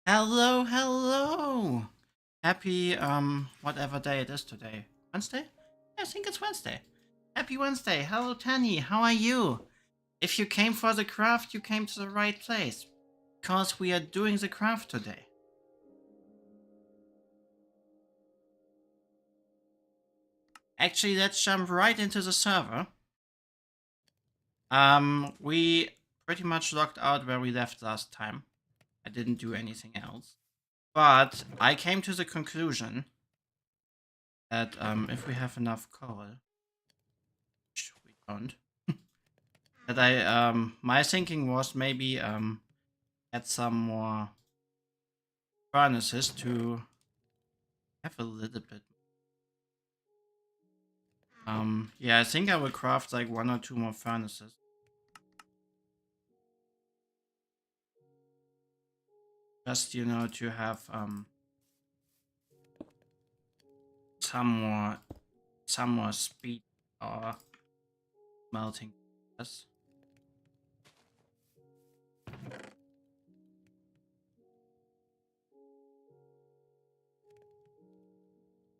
Hello, hello. Happy whatever day it is today. Wednesday? I think it's Wednesday. Happy Wednesday. Hello Tanny, how are you? If you came for the craft, you came to the right place. Because we are doing the craft today. Actually, let's jump right into the server. We pretty much logged out where we left last time. I didn't do anything else. But I came to the conclusion that if we have enough coal, which we don't, that my thinking was maybe add some more furnaces to have a little bit. Yeah, I think I will craft like one or two more furnaces. Just to have some more speed or melting. Yes.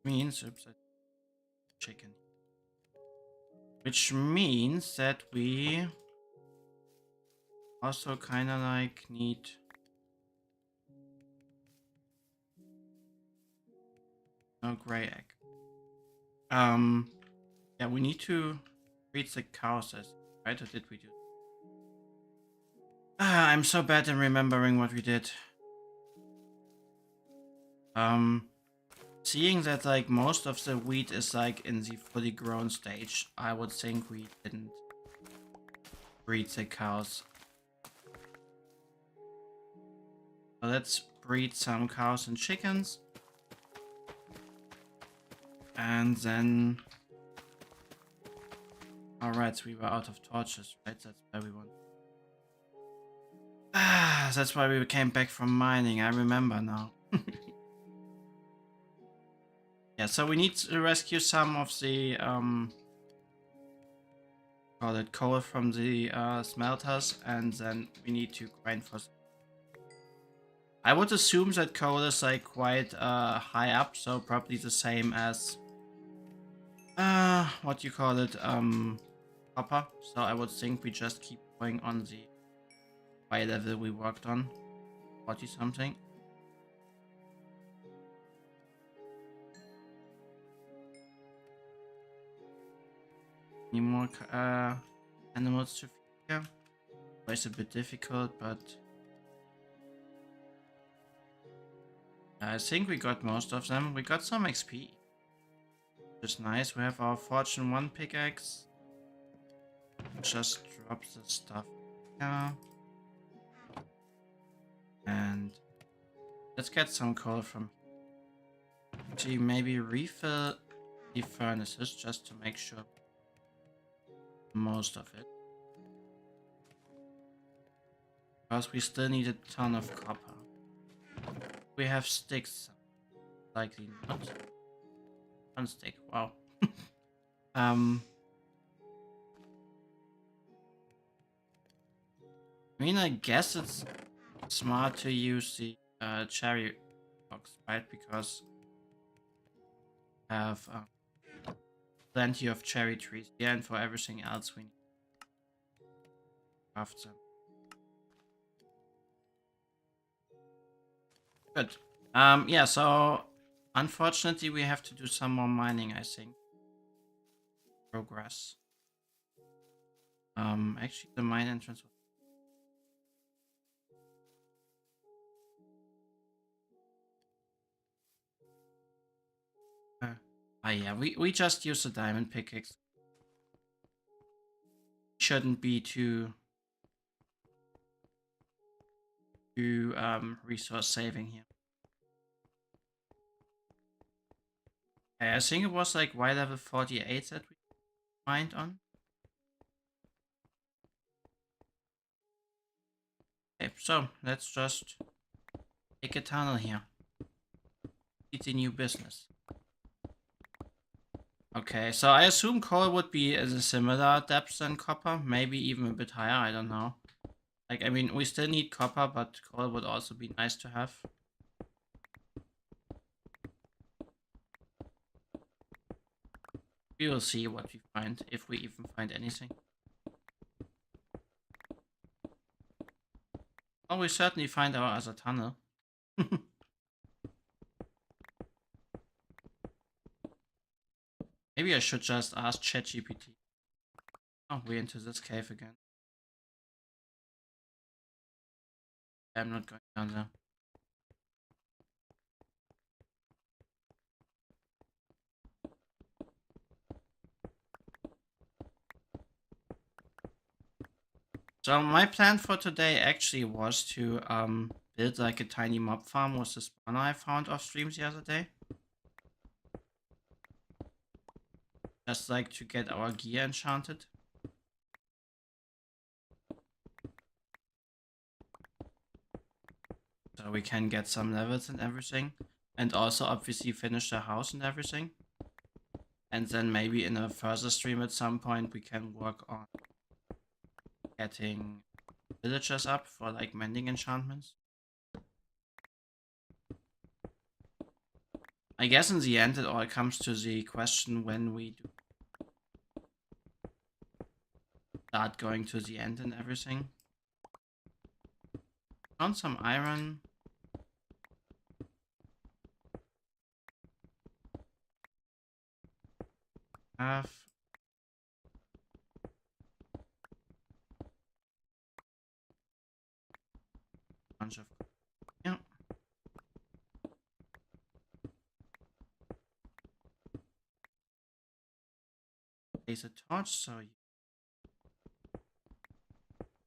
Means oops, chicken. Which means that we also kind of like need no gray egg. Yeah, we need to breed the cows, right? Or did we do? I'm so bad in remembering what we did. Um, Seeing that like most of the wheat is like in the fully grown stage, I would think we didn't breed the cows. So let's breed some cows and chickens. And then... Alright, so we were out of torches, right? That's why we want... that's why we came back from mining, I remember now. Yeah, so we need to rescue some of the call it coal from the smelters, and then we need to grind for. I would assume that coal is like quite high up, so probably the same as what you call it, copper. So I would think we just keep going on the high level we worked on, 40 something. Any more animals to feed here? It's a bit difficult, but I think we got most of them. We got some XP. Which is nice. We have our Fortune 1 pickaxe. Just drop the stuff here. And let's get some coal from here. Actually, maybe refill the furnaces just to make sure most of it. Because we still need a ton of copper. We have sticks. Likely not. One stick, wow. I mean, I guess it's smart to use the cherry box, right? Because I have plenty of cherry trees here, and for everything else we need to craft them. Good. Yeah, so unfortunately we have to do some more mining, I think. Progress. Actually the mine entrance was... yeah, we just use the diamond pickaxe. Shouldn't be too resource saving here. I think it was like Y level 48 that we mined on. Okay, so let's just take a tunnel here. It's a new business. Okay, so I assume coal would be at a similar depth than copper, maybe even a bit higher, I don't know. Like, I mean, we still need copper, but coal would also be nice to have. We will see what we find, if we even find anything. Oh, we certainly find our other tunnel. Maybe I should just ask ChatGPT. Oh, we're into this cave again. I'm not going down there. So my plan for today actually was to build like a tiny mob farm with the spawner I found off stream the other day. Just like to get our gear enchanted. So we can get some levels and everything. And also obviously finish the house and everything. And then maybe in a further stream at some point we can work on getting villagers up for like mending enchantments. I guess in the end it all comes to the question when we do start going to the end and everything. Found some iron. Have a bunch of, yeah. Place a torch so you,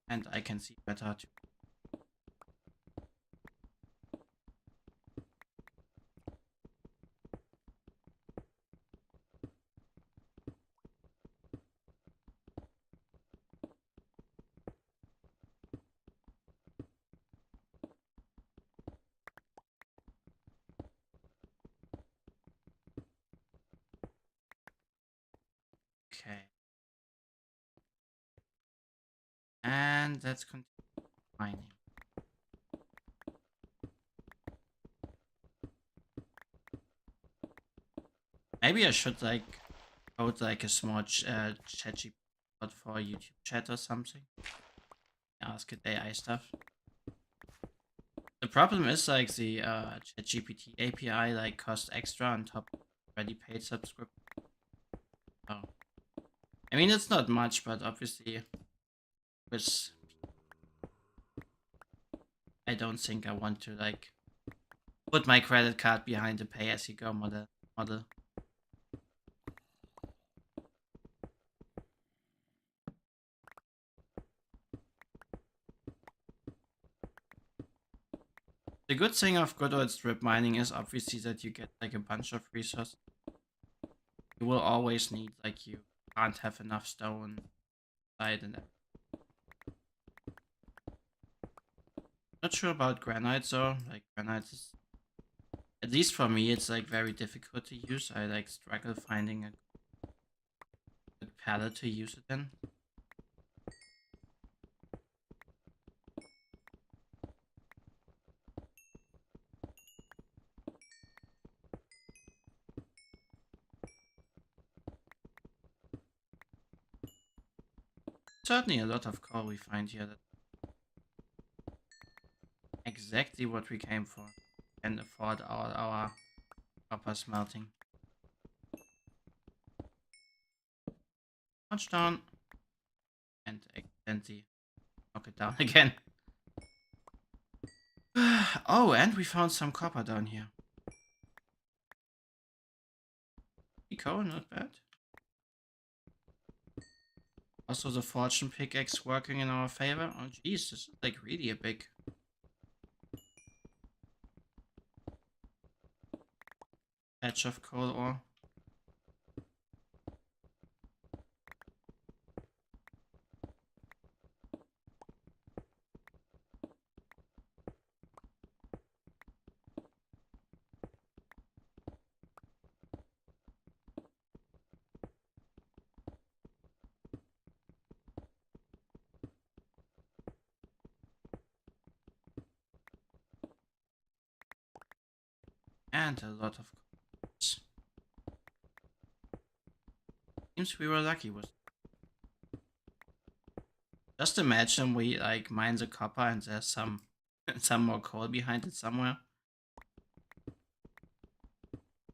and I can see better too. Okay. And let's continue mining. Maybe I should like code like a small ChatGPT bot for YouTube chat or something. Ask it AI stuff. The problem is like the ChatGPT API like costs extra on top of already paid subscription. Oh. I mean it's not much, but obviously with I don't think I want to like put my credit card behind the pay as you go model. The good thing of good old strip mining is obviously that you get like a bunch of resources. You will always need like you can't have enough stone side and everything. Not sure about granite though. Like granite is, at least for me, it's like very difficult to use. I like struggle finding a good palette to use it in. Certainly a lot of coal we find here. That exactly what we came for. Can afford our copper smelting. Touchdown. And accidentally knock it down again. Oh, and we found some copper down here. Eco, not bad. Also, the fortune pickaxe working in our favor. Oh, geez, this is like really a big patch of coal ore. and a lot of coppers. Seems we were lucky with. Just imagine we like mine the copper and there's some more coal behind it somewhere.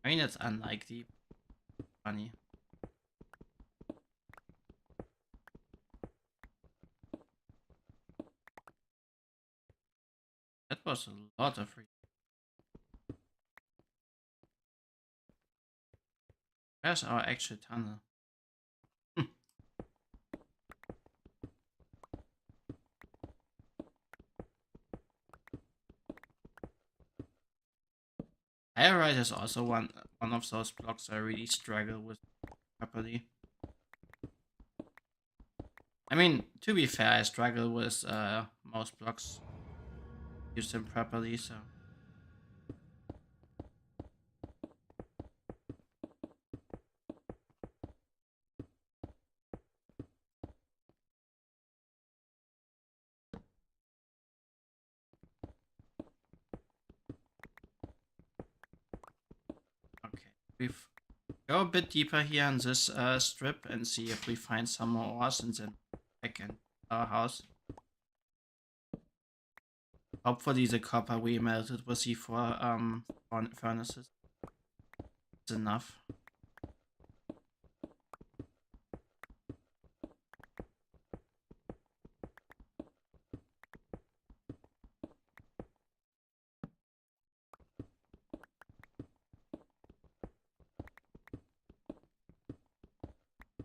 I mean, it's unlikely. Funny. That was a lot of. Where's our actual tunnel? Ironite is also one of those blocks I really struggle with properly. I mean, to be fair, I struggle with most blocks. Use them properly, so. Okay, we've go a bit deeper here in this strip and see if we find some more ores and then back in our house. Hopefully the copper we melted with C4 furnaces is enough.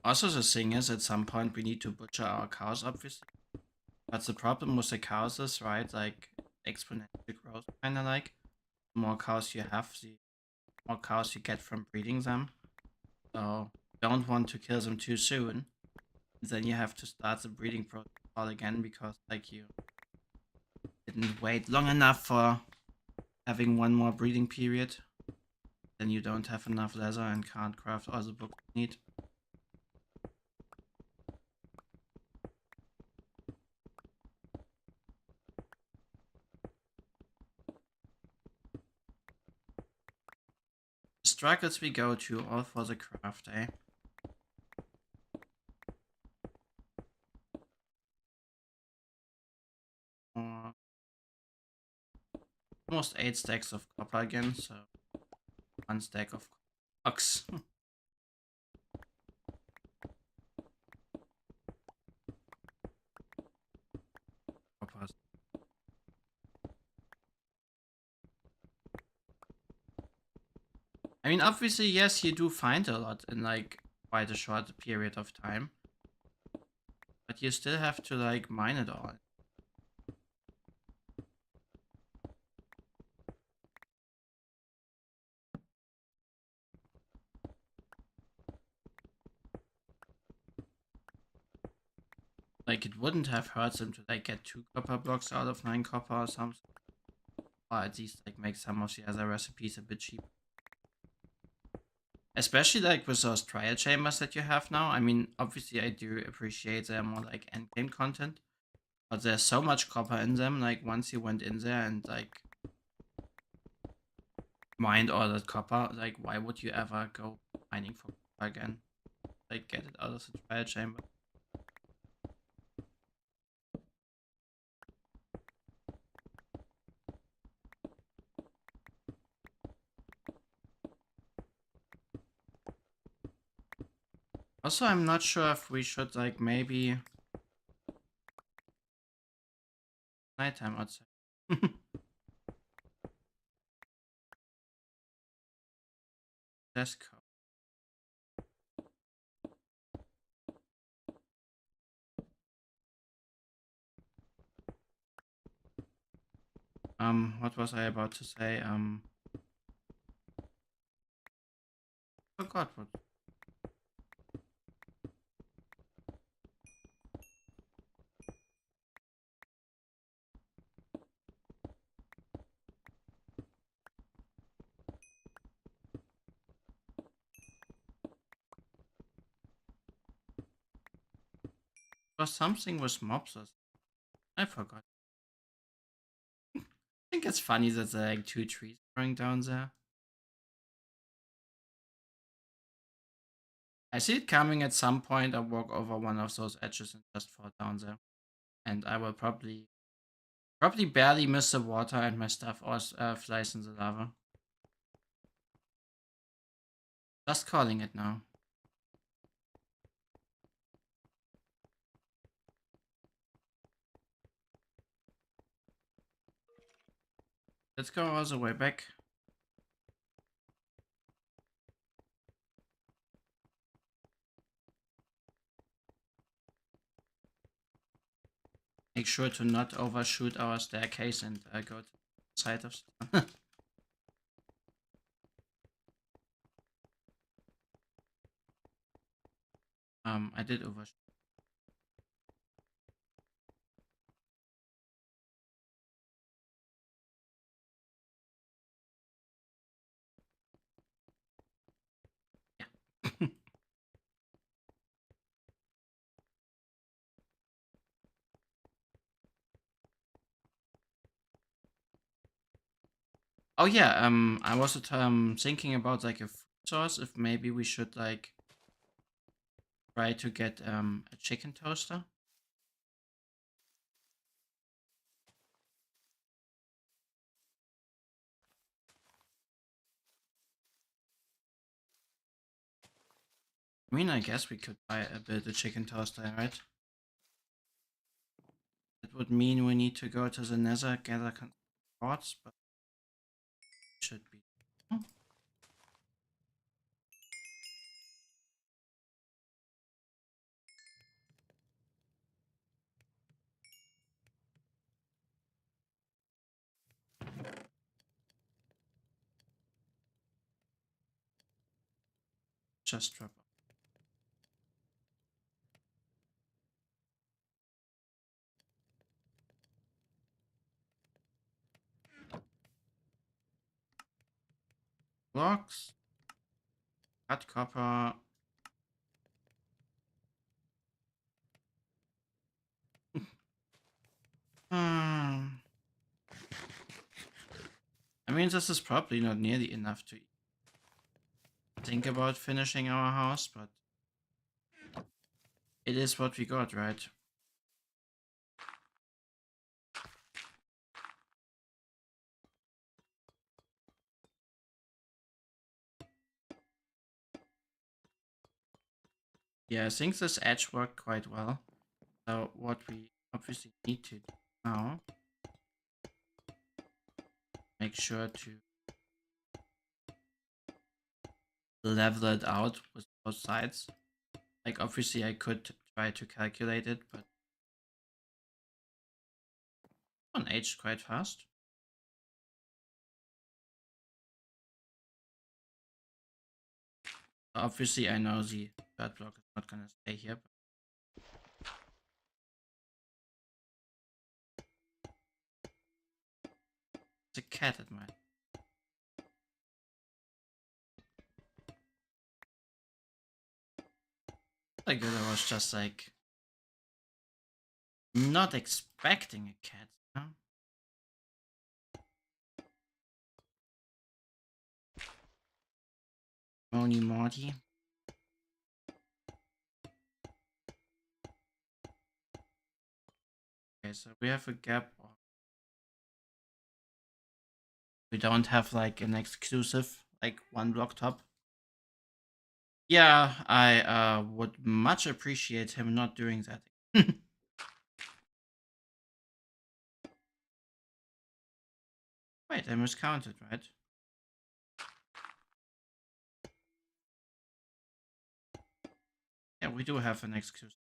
Also, the thing is, at some point we need to butcher our cows, obviously. But the problem with the cows is, right, like, exponential growth, kinda like. The more cows you have, the more cows you get from breeding them. So, don't want to kill them too soon. Then you have to start the breeding process all again because, like, you didn't wait long enough for having one more breeding period. Then you don't have enough leather and can't craft all the books you need. Struggles we go to all for the craft, eh? Almost 8 stacks of copper again, so 1 stack of ox. Coppers. I mean, obviously, yes, you do find a lot in like quite a short period of time. But you still have to like mine it all. Like, it wouldn't have hurt them to like get 2 copper blocks out of 9 copper or something. Or at least like make some of the other recipes a bit cheaper. Especially like with those trial chambers that you have now. I mean, obviously I do appreciate they're more like endgame content. But there's so much copper in them, like once you went in there and like mined all that copper, like why would you ever go mining for copper again? Like get it out of the trial chamber. Also, I'm not sure if we should like maybe nighttime outside. Desk code. What was I about to say? Forgot what. Was something with mobs or something. I forgot. I think it's funny that there are like 2 trees growing down there. I see it coming at some point. I'll walk over one of those edges and just fall down there. And I will probably barely miss the water and my stuff flies in the lava. Just calling it now. Let's go all the way back. Make sure to not overshoot our staircase and go to the side of the I did overshoot. Yeah. Oh yeah, I was thinking about like a food source, if maybe we should like try to get a chicken toaster. I mean, I guess we could build a chicken toaster, right? That would mean we need to go to the nether, gather quartz, but it should be. Oh, just drop. Blocks. Cut copper. Hmm. I mean, this is probably not nearly enough to think about finishing our house, but it is what we got, right? Yeah, I think this edge worked quite well. So what we obviously need to do now, make sure to level it out with both sides. Like obviously I could try to calculate it, but on aged quite fast. Obviously I know the third block is not gonna stay here. It's a cat at mine. Like I was just like not expecting a cat, you know? Moni Morty. Okay, so we have a gap. We don't have like an exclusive, like one block top. Yeah, I would much appreciate him not doing that. Wait, I miscounted, right? Yeah, we do have an exclusive.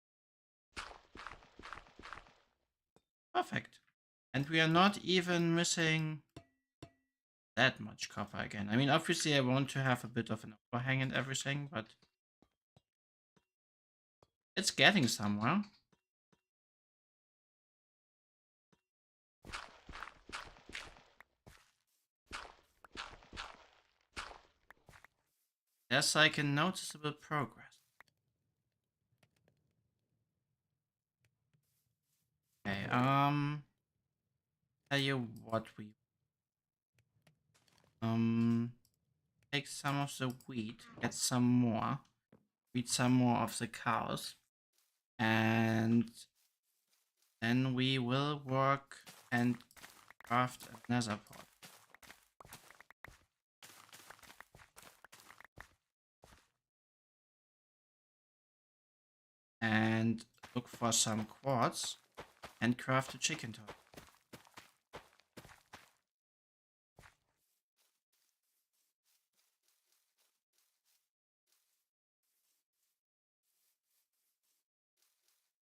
Perfect. And we are not even missing that much copper again. I mean, obviously I want to have a bit of an overhang and everything, but it's getting somewhere. There's like a noticeable progress. Okay, tell you what we take some of the wheat, get some more. feed some more of the cows. And then we will work and craft another pot. And look for some quartz and craft a chicken toast.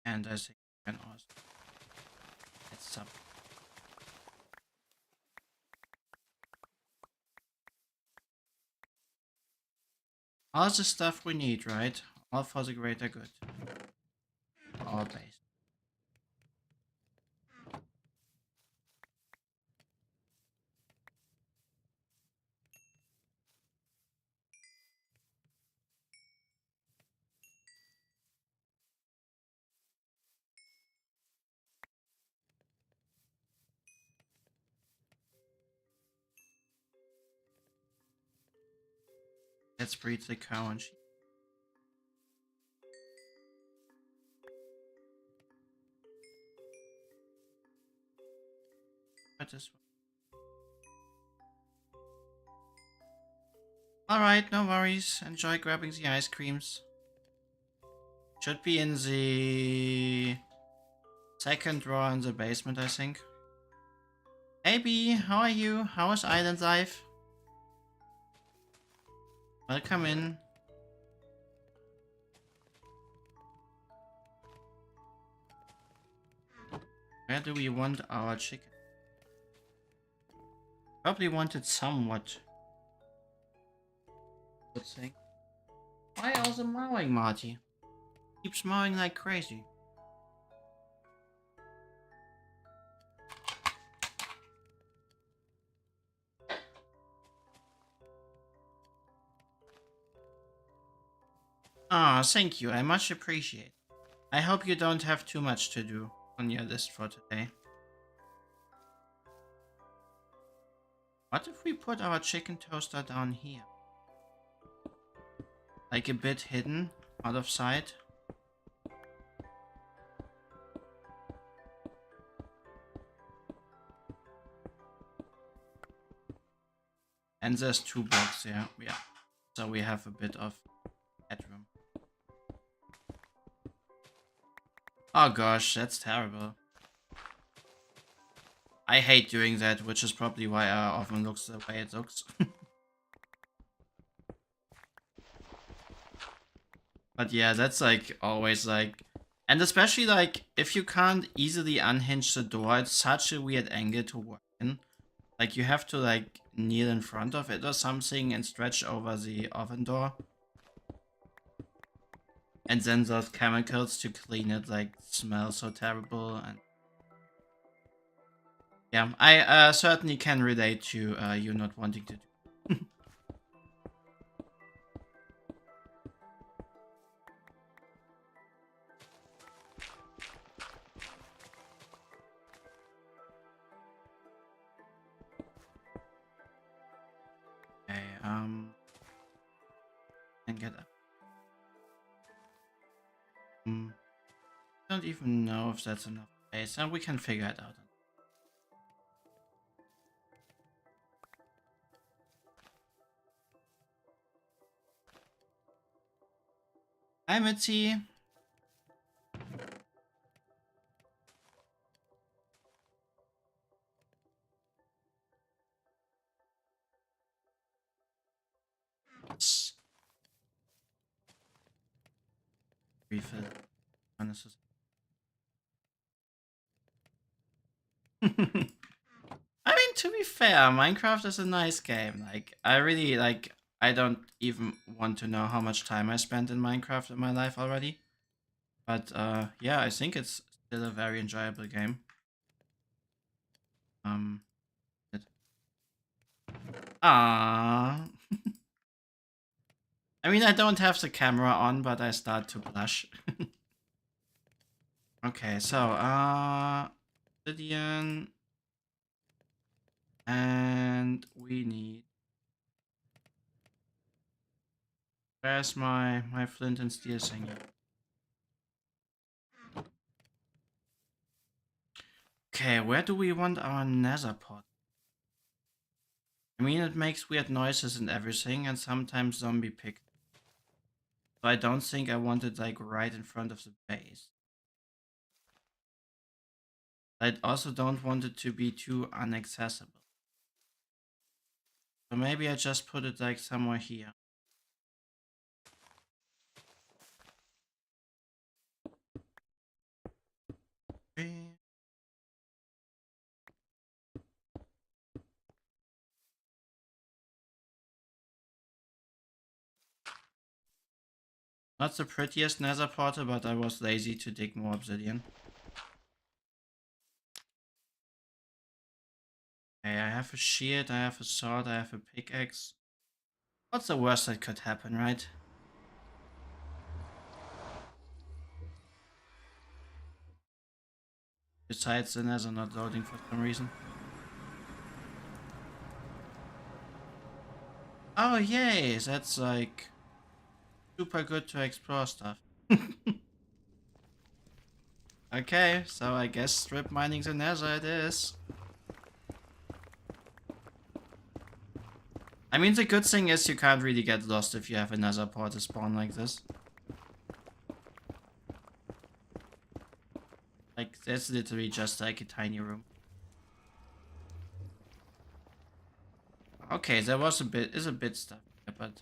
And I think we can also get some. All the stuff we need, right? All for the greater good. All base. Let's breed the cow and sheep. But this one. Alright, no worries. Enjoy grabbing the ice creams. Should be in the second drawer in the basement, I think. Hey B, how are you? How is island life? Welcome in. Where do we want our chicken? Probably want it somewhat. Good thing. Why also mowing, Marty? Keeps mowing like crazy. Ah, thank you. I much appreciate. I hope you don't have too much to do on your list for today. What if we put our chicken toaster down here? Like a bit hidden, out of sight? And there's 2 blocks there, yeah. So we have a bit of headroom. Oh gosh, that's terrible. I hate doing that, which is probably why our oven looks the way it looks. But yeah, that's like always like... And especially like, if you can't easily unhinge the door, it's such a weird angle to work in. Like you have to like kneel in front of it or something and stretch over the oven door. And then those chemicals to clean it like smell so terrible. And yeah, I certainly can relate to you not wanting to do. Okay, and get up. Don't even know if that's enough space, and we can figure it out. Hi, Mitzi. Refill. Unnecessary. I mean, to be fair, Minecraft is a nice game. Like, I really like. I don't even want to know how much time I spent in Minecraft in my life already. But yeah, I think it's still a very enjoyable game. It... Ah. I mean, I don't have the camera on, but I start to blush. Okay, so obsidian, and we need Where's my flint and steel thing? Okay, where do we want our nether pot? I mean, it makes weird noises and everything, and sometimes zombie pick. So I don't think I want it like right in front of the base. I also don't want it to be too inaccessible. So maybe I just put it like somewhere here. Okay. Not the prettiest nether portal, but I was lazy to dig more obsidian. Okay, I have a shield, I have a sword, I have a pickaxe. What's the worst that could happen, right? Besides the nether not loading for some reason. Oh yay, that's like super good to explore stuff. Okay, so I guess strip mining the nether it is. I mean, the good thing is you can't really get lost if you have a nether portal spawn like this. Like, that's literally just like a tiny room. Okay, there was is a bit stuff here, but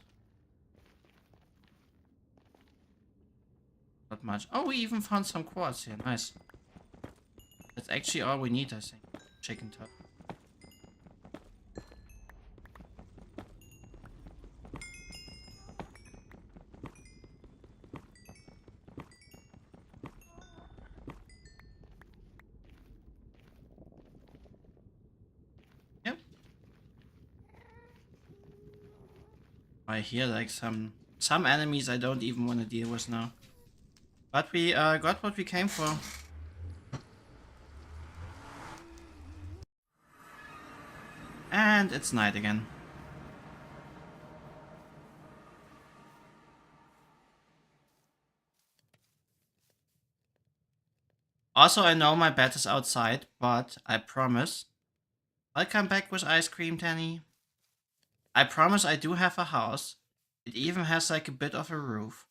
not much. Oh, we even found some quartz here. Nice. That's actually all we need, I think. Chicken top. Yep. I hear like some enemies I don't even want to deal with now. But we got what we came for. And it's night again. Also, I know my bed is outside, but I promise I'll come back with ice cream, Danny. I promise I do have a house. It even has like a bit of a roof.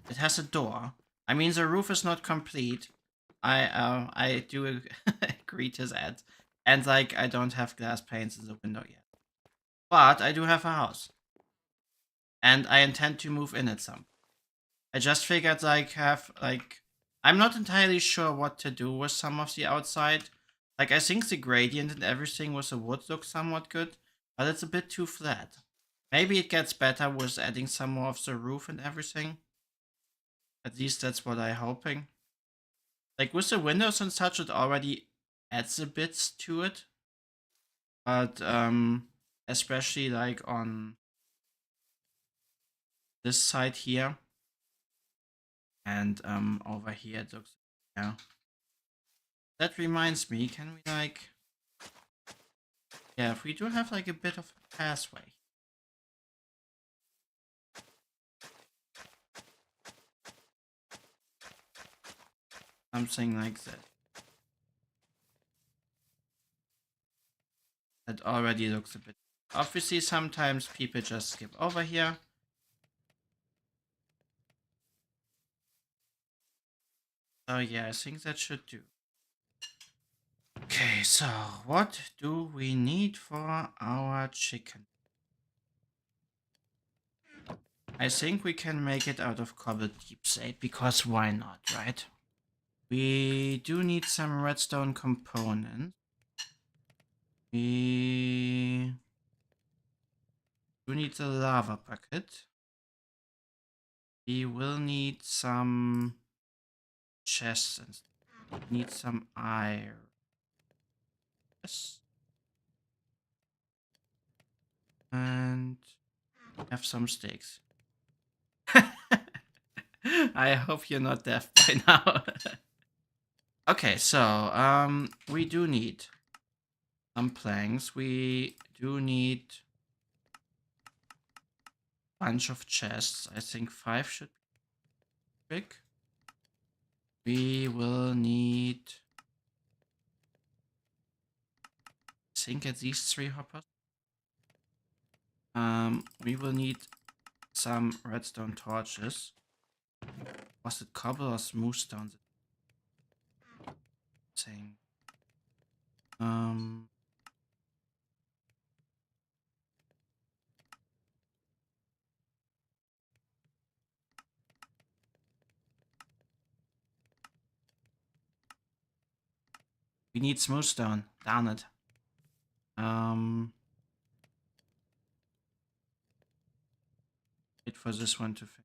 It has a door. I mean, the roof is not complete. I do agree to that. And like, I don't have glass panes in the window yet. But I do have a house. And I intend to move in at some. I just figured like I'm not entirely sure what to do with some of the outside. Like I think the gradient and everything with the wood looks somewhat good, but it's a bit too flat. Maybe it gets better with adding some more of the roof and everything. At least that's what I'm hoping. Like with the windows and such, it already adds a bit to it. But especially like on this side here and over here it looks, yeah. That reminds me, can we like, yeah, if we do have like a bit of a pathway. Something like that. That already looks a bit. Obviously, sometimes people just skip over here. So yeah, I think that should do. Okay, so what do we need for our chicken? I think we can make it out of cobbled deepslate, because why not, right? We do need some redstone components. We do need the lava bucket. We will need some chests and need some iron. Yes. And have some steaks. I hope you're not deaf by now. Okay, so we do need some planks. We do need bunch of chests. I think 5 should be big. We will need, I think, at least 3 hoppers. We will need some redstone torches. Was it cobble or smooth stone? Saying. We need smooth stone. Darn it. Wait for this one to finish.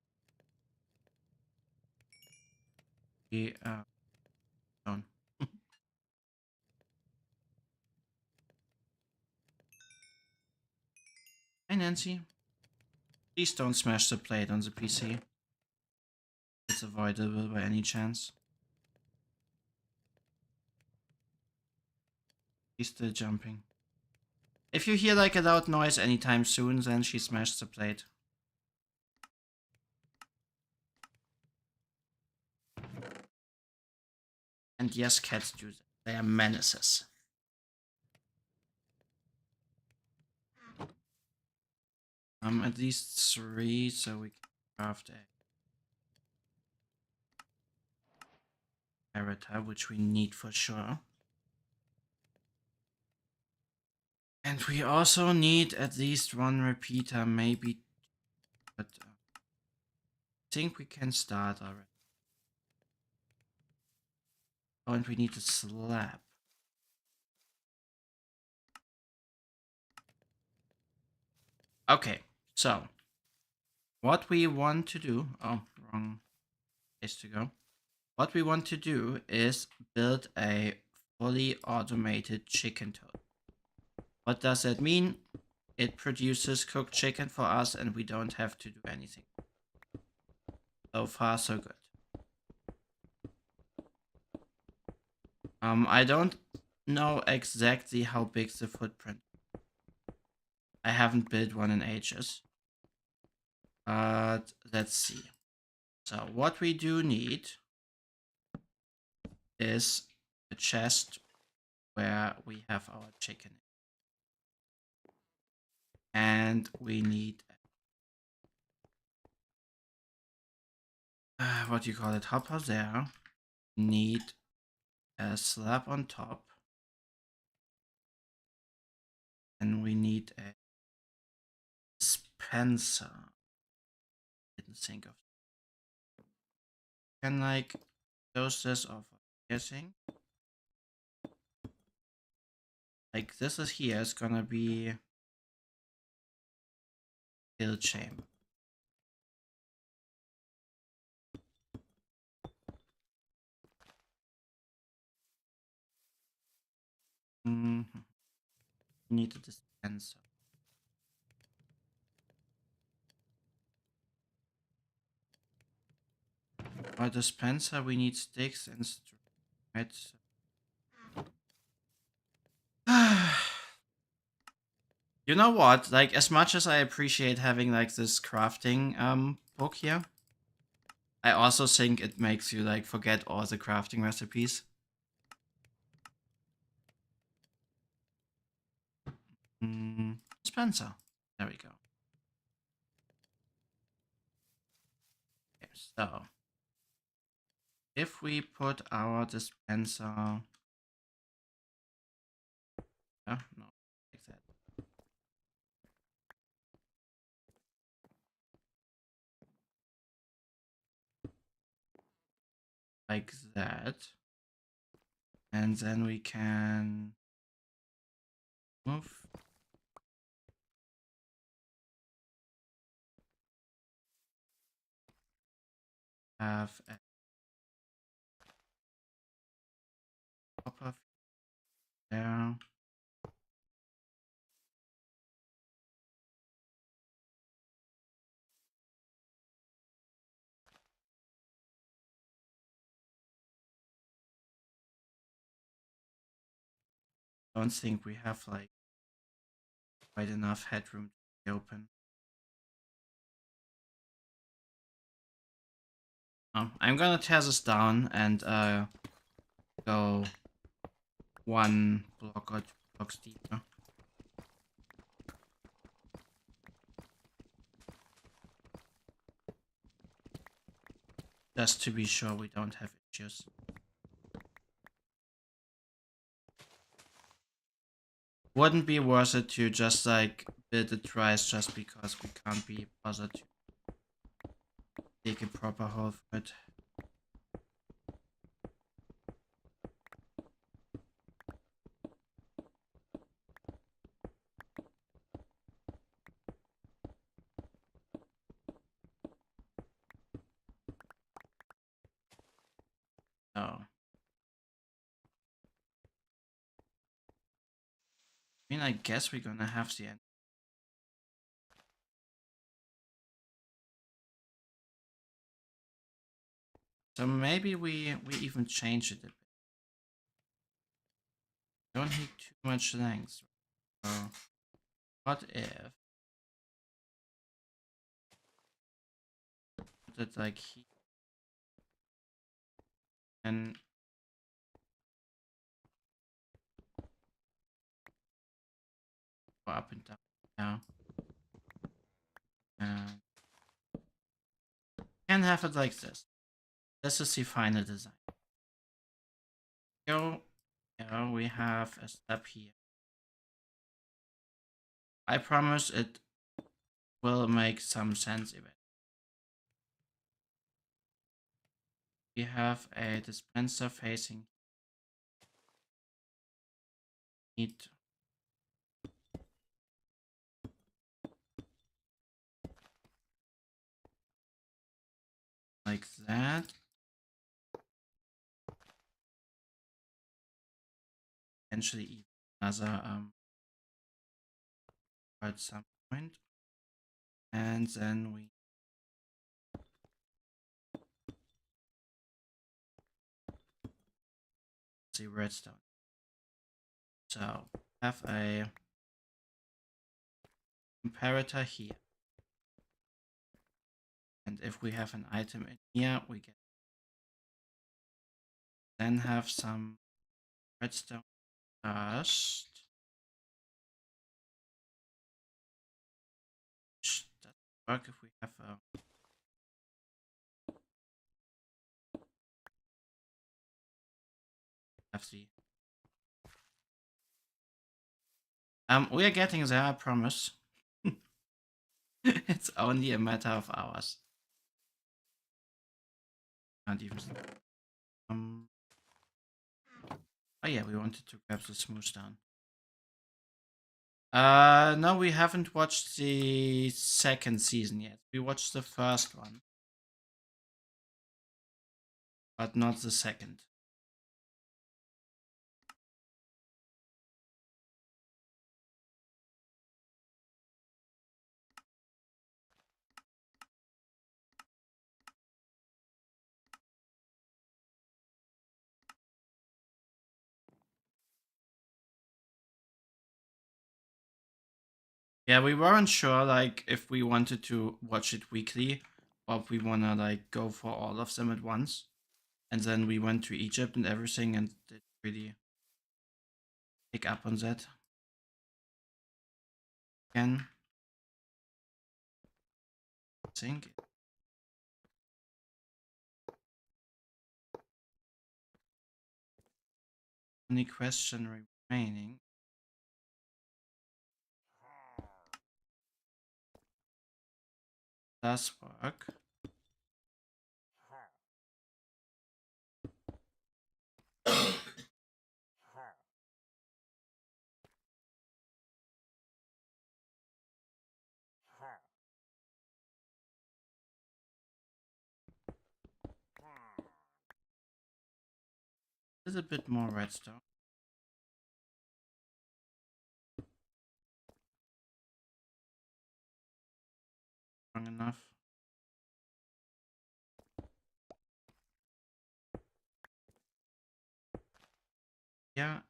Stone. Hi, Nancy. Please don't smash the plate on the PC. It's avoidable by any chance. She's still jumping. If you hear like a loud noise anytime soon, then she smashed the plate. And yes, cats do that. They are menaces. At least 3, so we can craft a character, which we need for sure. And we also need at least 1 repeater, maybe, but I think we can start already. Oh, and we need a slab. Okay, so what we want to do, oh, wrong place to go. What we want to do is build a fully automated chicken toad. What does that mean? It produces cooked chicken for us and we don't have to do anything. So far, so good. I don't know exactly how big the footprint. I haven't built one in ages. But let's see. So what we do need is a chest where we have our chicken. And we need what do you call it? Hopper there. Need a slab on top. And we need a dispenser. Didn't think of. Can like close this off, I'm guessing. Like this is here, it's gonna be kill chamber. Need a dispenser. For a dispenser, we need sticks and straight. You know what? Like, as much as I appreciate having like this crafting book here, I also think it makes you like forget all the crafting recipes. Dispenser. There we go. Okay, so if we put our dispenser, no, like that. Like that. And then we can move. Have a pop-up there. Don't think we have like quite enough headroom to be open. I'm gonna tear this down and go 1 block or 2 blocks deeper. Just to be sure we don't have issues. Wouldn't be worth it to just like build it twice just because we can't be bothered to dig a proper hole for it. So, I mean, I guess we're gonna have the end. So maybe we even change it a bit. Don't need too much length. So what if put it like here and go up and down? Yeah. And can have it like this. This is the final design. So yeah, we have a step here. I promise it will make some sense eventually. We have a dispenser facing it like that. Potentially even another at some point. And then we see redstone. So have a comparator here. And if we have an item in here, we get then have some redstone dust. Which doesn't work if we have a FC. We are getting there, I promise. It's only a matter of hours. Can't even. Oh yeah, we wanted to grab the smooth down. No, we haven't watched the second season yet. We watched the first one, but not the second. Yeah, we weren't sure like if we wanted to watch it weekly or if we wanna like go for all of them at once. And then we went to Egypt and everything and did really pick up on that. Again. I think. Only question remaining. Does work. A little bit more redstone. Strong enough. Yeah.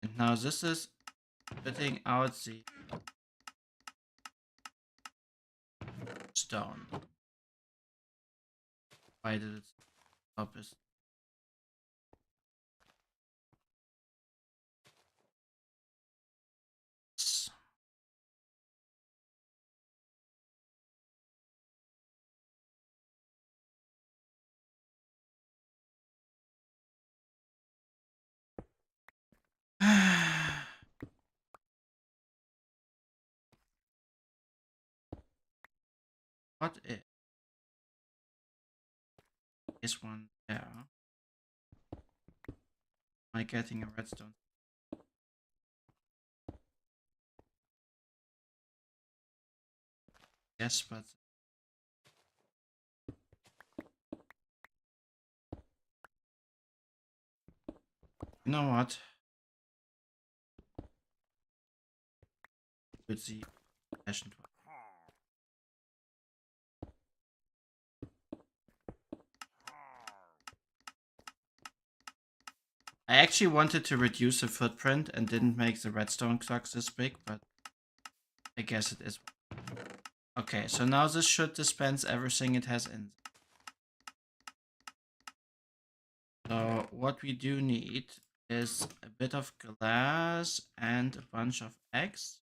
And now this is spitting out the stone. Why did it stop us? What is this one there? Am I getting a redstone? Yes, but you know what? With the passion. I actually wanted to reduce the footprint and didn't make the redstone clocks this big, but I guess it is. Okay, so now this should dispense everything it has in. So what we do need is a bit of glass and a bunch of eggs.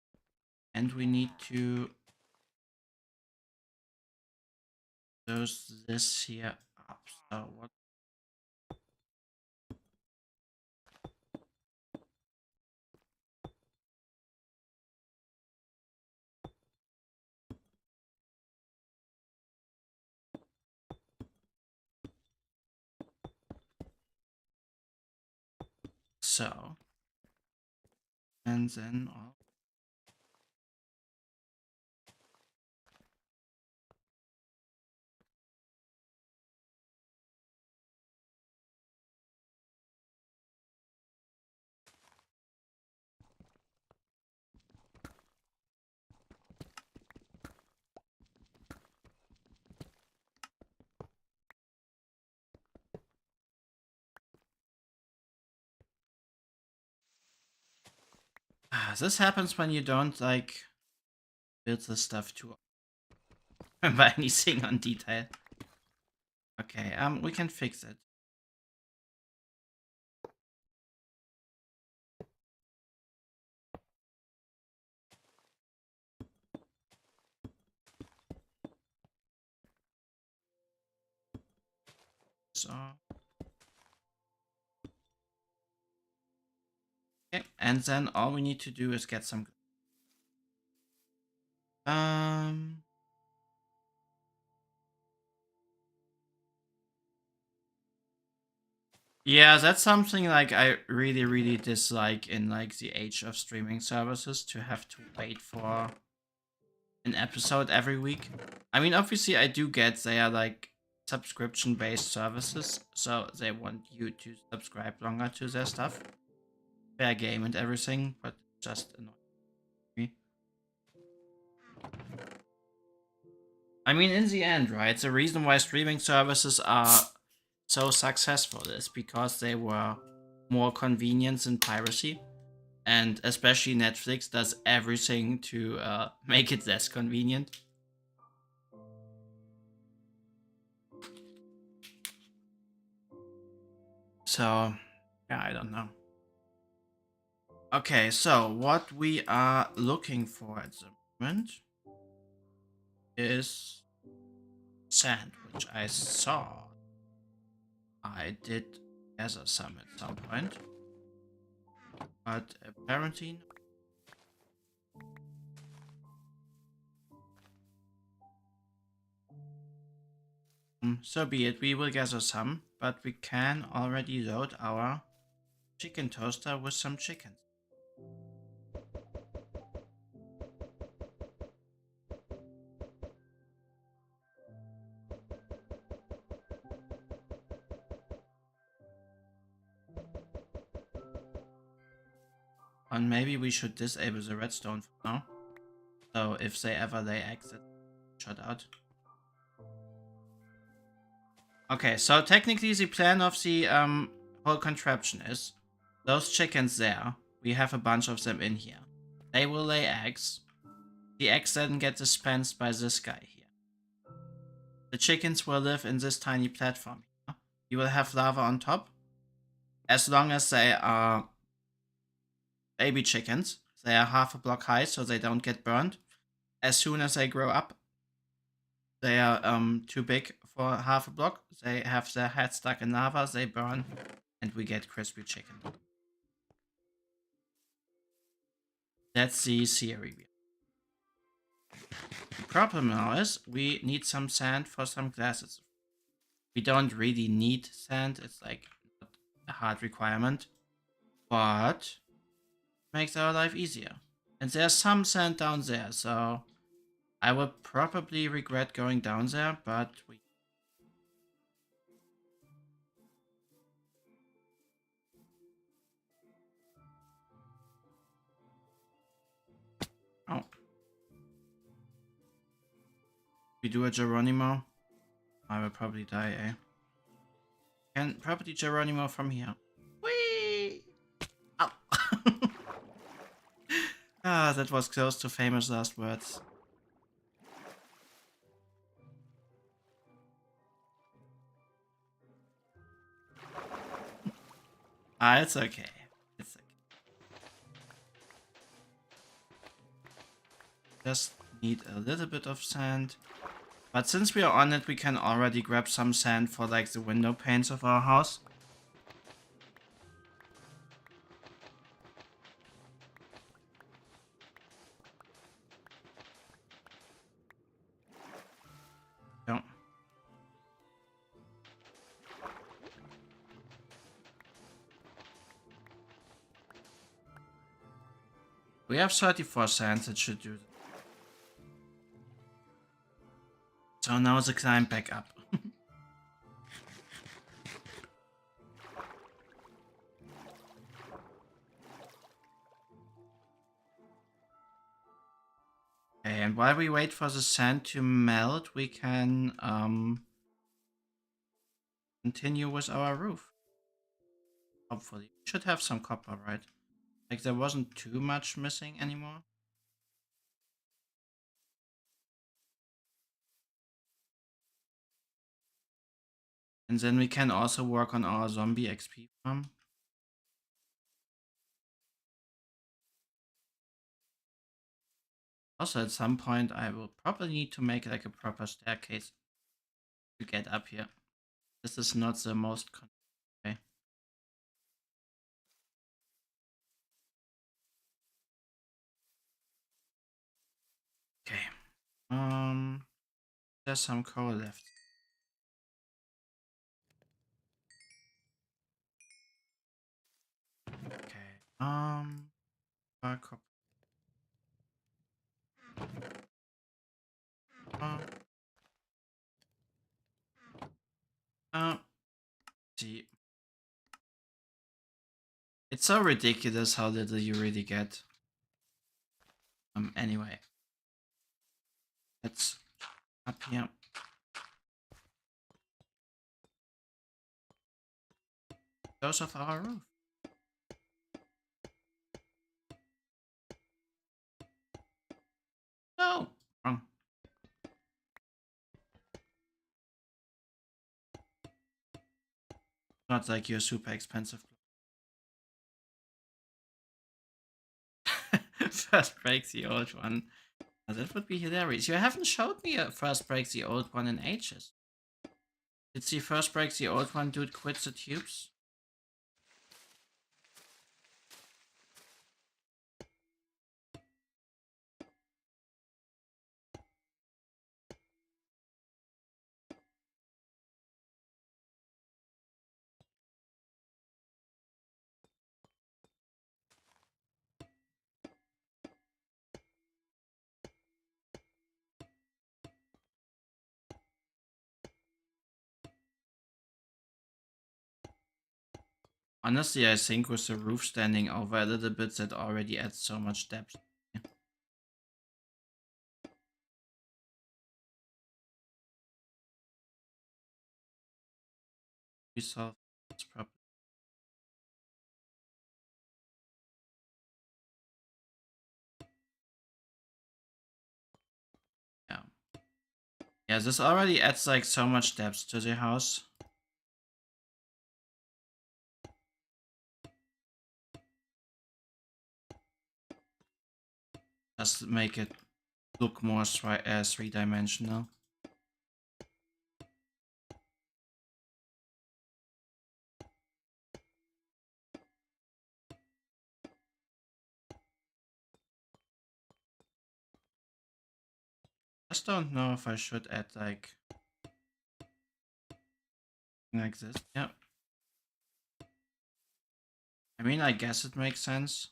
And we need to close this here up. So what? So, and then all. This happens when you don't like build the stuff too by anything on detail. Okay, we can fix it. So, okay, and then all we need to do is get some. Yeah, that's something like I really, really dislike in like the age of streaming services, to have to wait for an episode every week. I mean, obviously, I do get they are like subscription based services, so they want you to subscribe longer to their stuff, fair game and everything, but just annoying me. I mean, in the end, right, the reason why streaming services are so successful is because they were more convenient than piracy. And especially Netflix does everything to make it less convenient. So, yeah, I don't know. Okay, so what we are looking for at the moment is sand, which I saw I did gather some at some point. But apparently so be it, we will gather some, but we can already load our chicken toaster with some chickens. And maybe we should disable the redstone for now. So if they ever lay eggs, shut out. Okay, so technically the plan of the whole contraption is those chickens there, we have a bunch of them in here. They will lay eggs. The eggs then get dispensed by this guy here. The chickens will live in this tiny platform. You will have lava on top. As long as they are baby chickens, they are half a block high, so they don't get burned. As soon as they grow up, they are too big for half a block. They have their head stuck in lava, they burn, and we get crispy chicken. That's the theory. The problem now is we need some sand for some glasses. We don't really need sand, it's like a hard requirement, but makes our life easier. And there's some sand down there, so I would probably regret going down there, but we... Oh. We do a Geronimo, I will probably die, eh? Can probably Geronimo from here. Whee! Ow! Ah, that was close to famous last words. Ah, it's okay. It's okay. Just need a little bit of sand. But since we are on it, we can already grab some sand for like the window panes of our house. Yeah. We have 34 sand that should do that. So now the climb back up. Okay, and while we wait for the sand to melt, we can continue with our roof. Hopefully. We should have some copper, right? Like there wasn't too much missing anymore. And then we can also work on our zombie XP farm. Also, at some point, I will probably need to make like a proper staircase to get up here. This is not the most way. Okay. There's some coal left. Okay. Copper. See. It's so ridiculous how little you really get. Anyway. Let's up here. Those of our roof. No! Wrong. Not like you're super expensive. First break the old one. Oh, that would be hilarious. You haven't showed me a first break the old one in ages. Did the first break the old one dude quit the tubes? Honestly, I think with the roof standing over a little bit, that already adds so much depth. We solve this problem. Yeah. Yeah, this already adds like so much depth to the house. Just make it look more three-dimensional. Just don't know if I should add like this. Yeah. I mean, I guess it makes sense.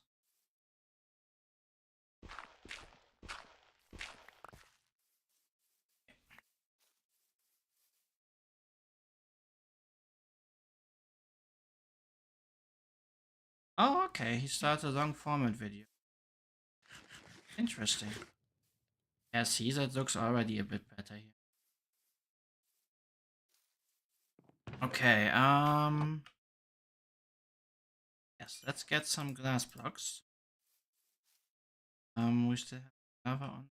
Oh, okay. He started a long format video. Interesting. Yeah, see, that looks already a bit better here. Okay, yes, let's get some glass blocks. We still have lava on.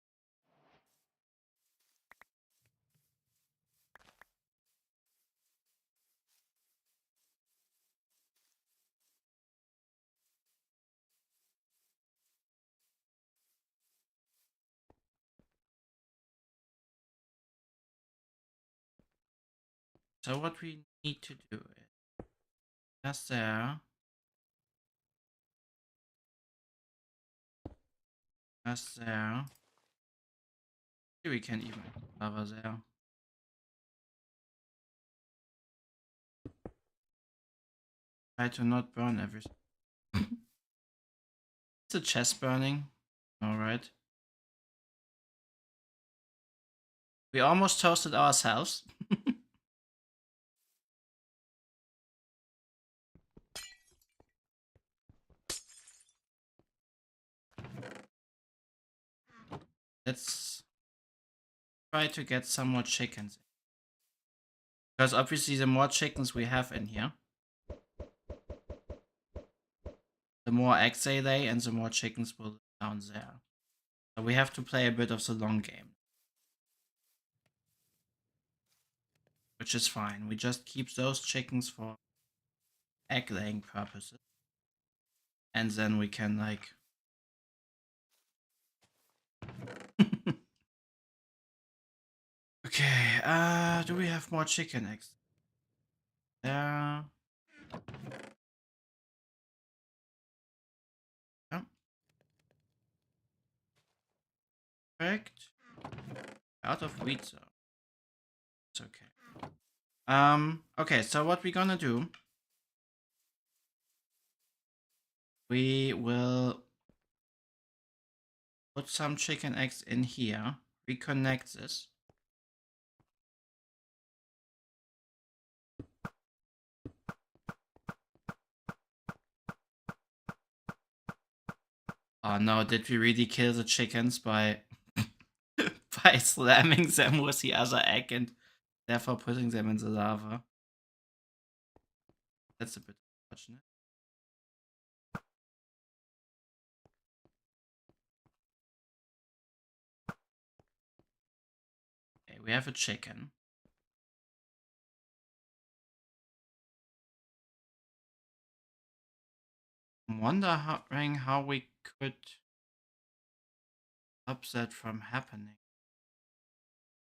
So what we need to do is just there. Just there. Here we can even lava there. Try to not burn everything. It's a chest burning. Alright. We almost toasted ourselves. Let's try to get some more chickens. Because obviously the more chickens we have in here, the more eggs they lay and the more chickens will live down there. So we have to play a bit of the long game. Which is fine. We just keep those chickens for egg laying purposes. And then we can like... Okay, do we have more chicken eggs? There. Yeah. Perfect. Out of wheat though. It's okay. Okay, so what we're gonna do, we will put some chicken eggs in here, reconnect this. Oh no, did we really kill the chickens by by slamming them with the other egg and therefore putting them in the lava? That's a bit unfortunate. Okay, we have a chicken. I'm wondering how we could stop that from happening.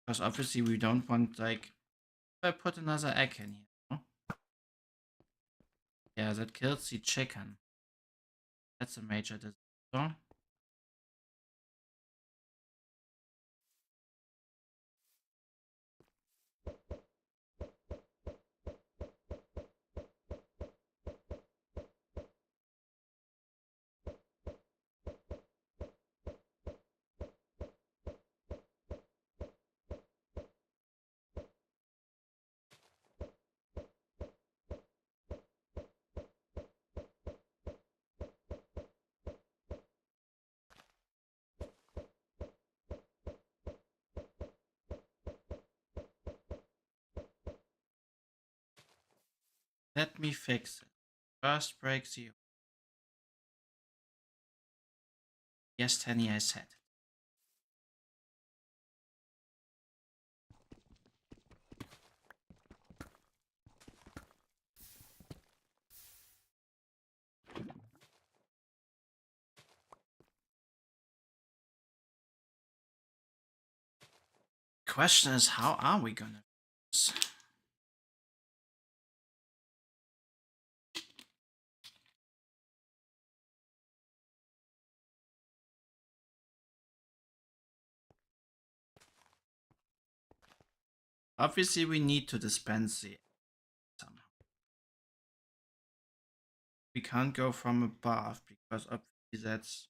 Because obviously we don't want, like, if I put another egg in here. No? Yeah, that kills the chicken. That's a major disaster. Let me fix it. First break the... Yes, Tenny, I said. question is, how are we gonna do this? Obviously, we need to dispense the somehow. We can't go from above because obviously that's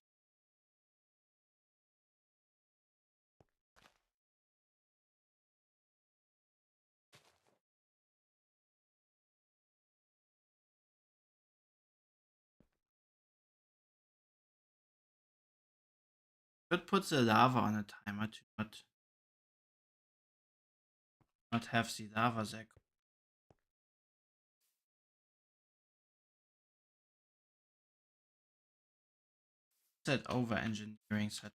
could put the lava on a timer to not have the lava there. That over engineering set.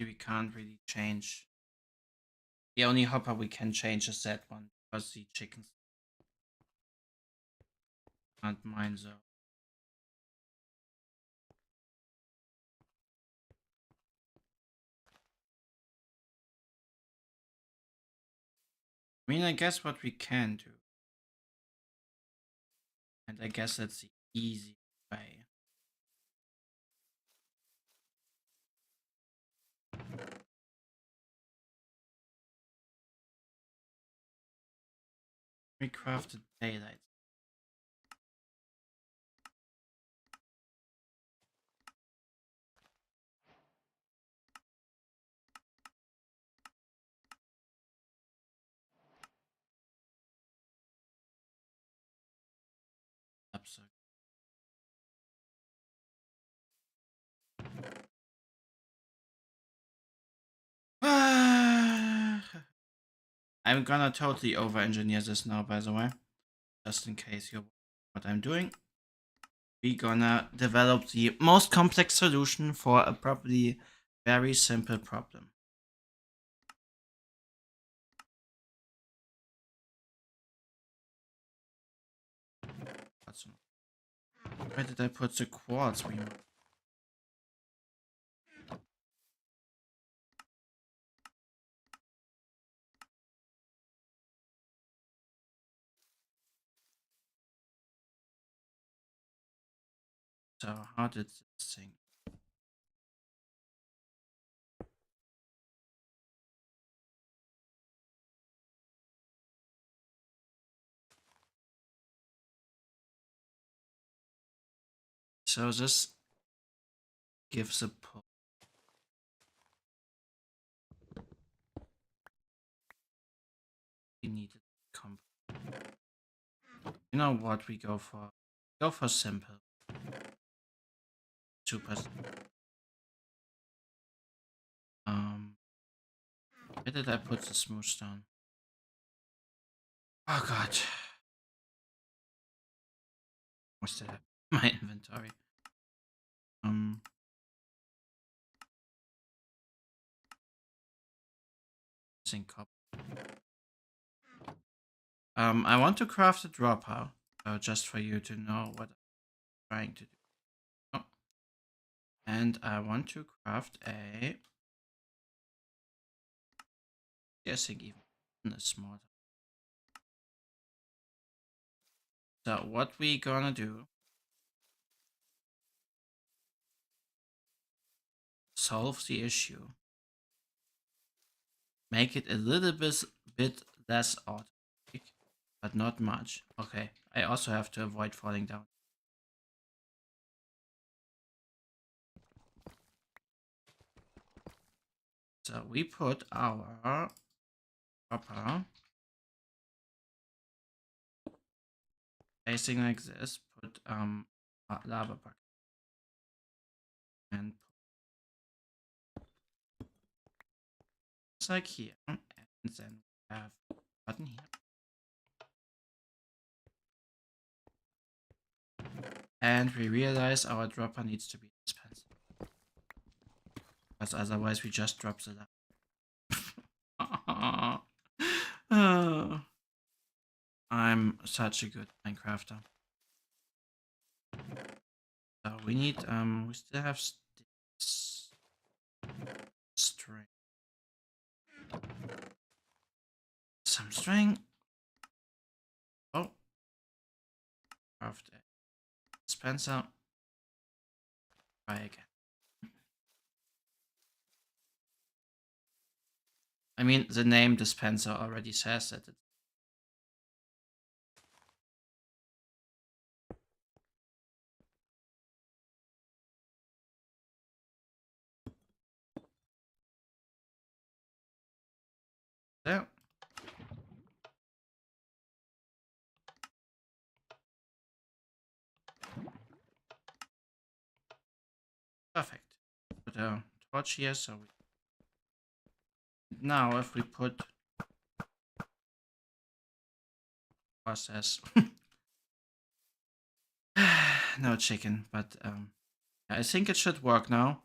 We can't really change. The only hopper we can change is that one because the chickens can't mine though. I mean, I guess what we can do, and I guess that's the easy way. We crafted daylight. Absurd. I'm gonna totally over-engineer this now, by the way, just in case you're what I'm doing. We're gonna develop the most complex solution for a probably very simple problem. Where did I put the quartz? So how did this thing? So this gives a pull. We need a comp. You know what we go for? Go for simple. Super. Where did I put the smooth stone? Oh god. What's that? My inventory. Zinc copper. I want to craft a dropper, just for you to know what I'm trying to do. Oh. And I want to craft a guessing even a smarter. So what we gonna do? Solve the issue. Make it a little bit less automatic, but not much. Okay, I also have to avoid falling down. So we put our dropper facing like this. Put a lava bucket and it's like here, and then we have a button here. And we realize our dropper needs to be expensive. Because otherwise we just drop the lava. Oh, I'm such a good Minecrafter. So we need, we still have string. Some string. Oh. Craft a dispenser. Try again. I mean, the name dispenser already says that it's there. Perfect. Put a torch here, so now if we put process no chicken, but I think it should work now.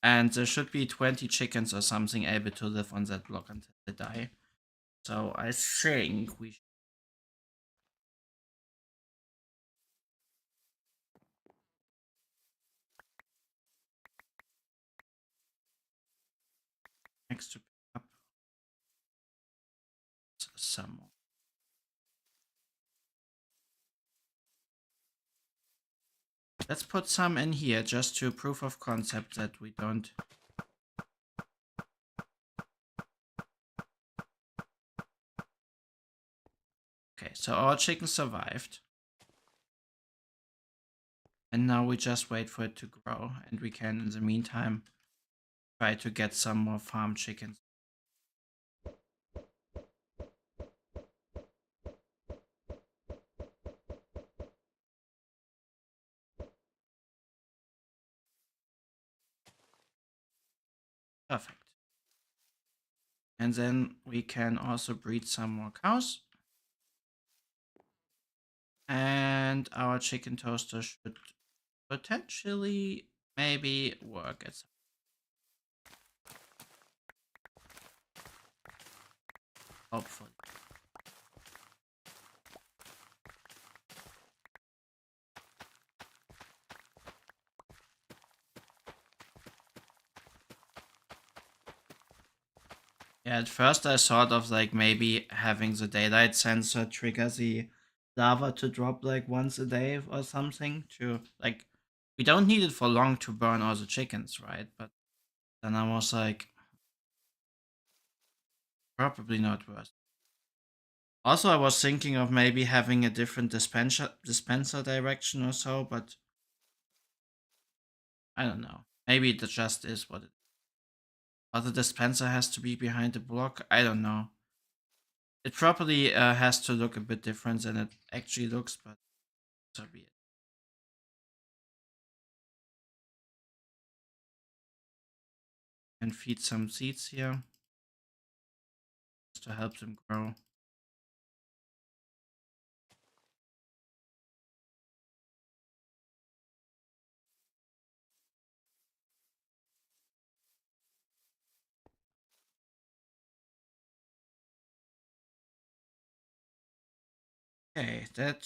And there should be 20 chickens or something able to live on that block until they die. So I think we should next to pick up some more. Let's put some in here just to proof of concept that we don't. Okay, so our chicken survived. And now we just wait for it to grow, and we can, in the meantime, try to get some more farm chickens. Perfect. And then we can also breed some more cows. And our chicken toaster should potentially maybe work at some. Hopefully. Yeah, at first I thought of like maybe having the daylight sensor trigger the lava to drop like once a day or something to like we don't need it for long to burn all the chickens, right? But then I was like probably not worth. Also, I was thinking of maybe having a different dispenser direction or so, but I don't know. Maybe it just is what it. Or the dispenser has to be behind the block. I don't know. It probably has to look a bit different than it actually looks, but so be it. And feed some seeds here just to help them grow. Okay, that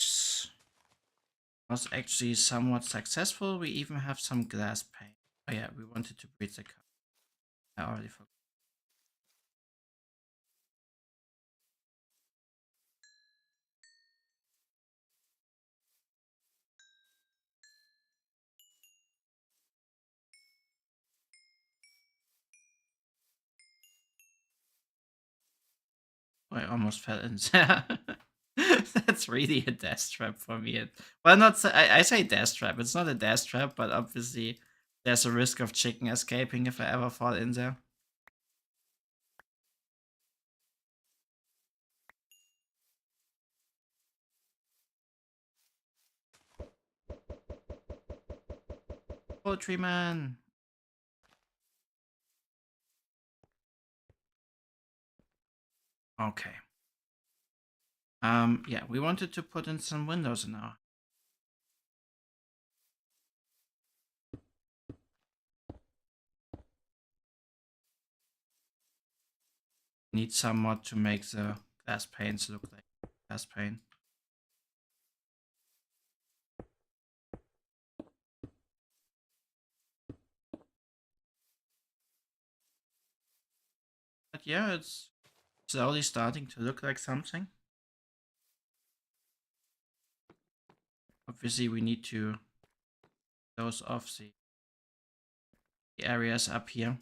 was actually somewhat successful. We even have some glass paint. Oh yeah, we wanted to breed the cow. I already forgot. I almost fell in there. That's really a death trap for me. Well, not I say death trap. It's not a death trap, but obviously there's a risk of chicken escaping if I ever fall in there. Poultry man. Okay. Yeah, we wanted to put in some windows in our. Need some mod to make the glass panes look like glass pane. But yeah, it's slowly starting to look like something. Obviously, we need to close off the areas up here.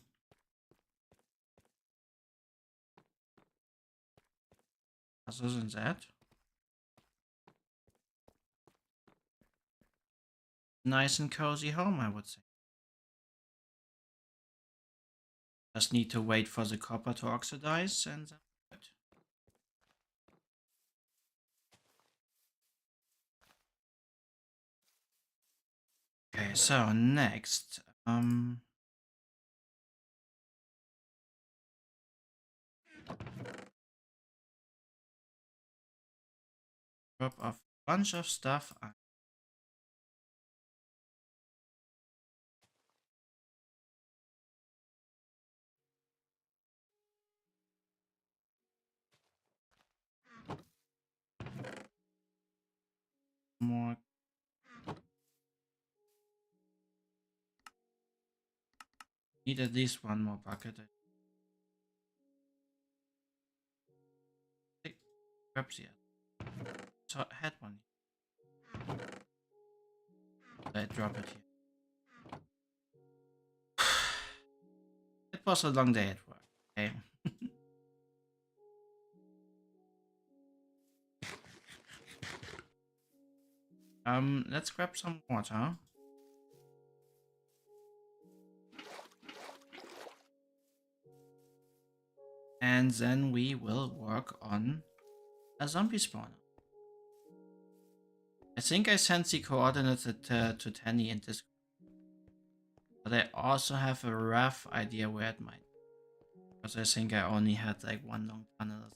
Other than that, nice and cozy home, I would say. Just need to wait for the copper to oxidize and then good. Okay, so next, drop off a bunch of stuff. More. Need at least one more bucket. Hey, grab the so I had one. I drop it here. It was a long day at work. Okay. Let's grab some water. And then we will work on a zombie spawner. I think I sent the coordinates to Tanny in this. But I also have a rough idea where it might. Because I think I only had like one long tunnel.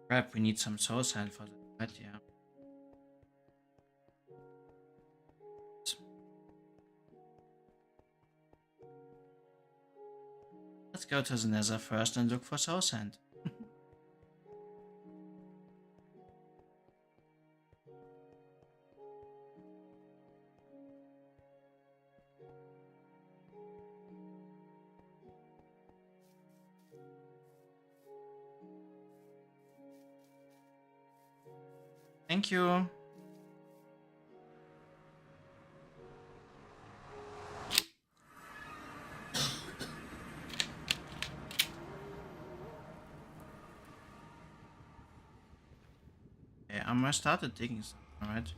Crap, we need some soul sand for that, but yeah. Let's go to the nether first and look for soul sand. Thank you. Okay, I started digging some, alright.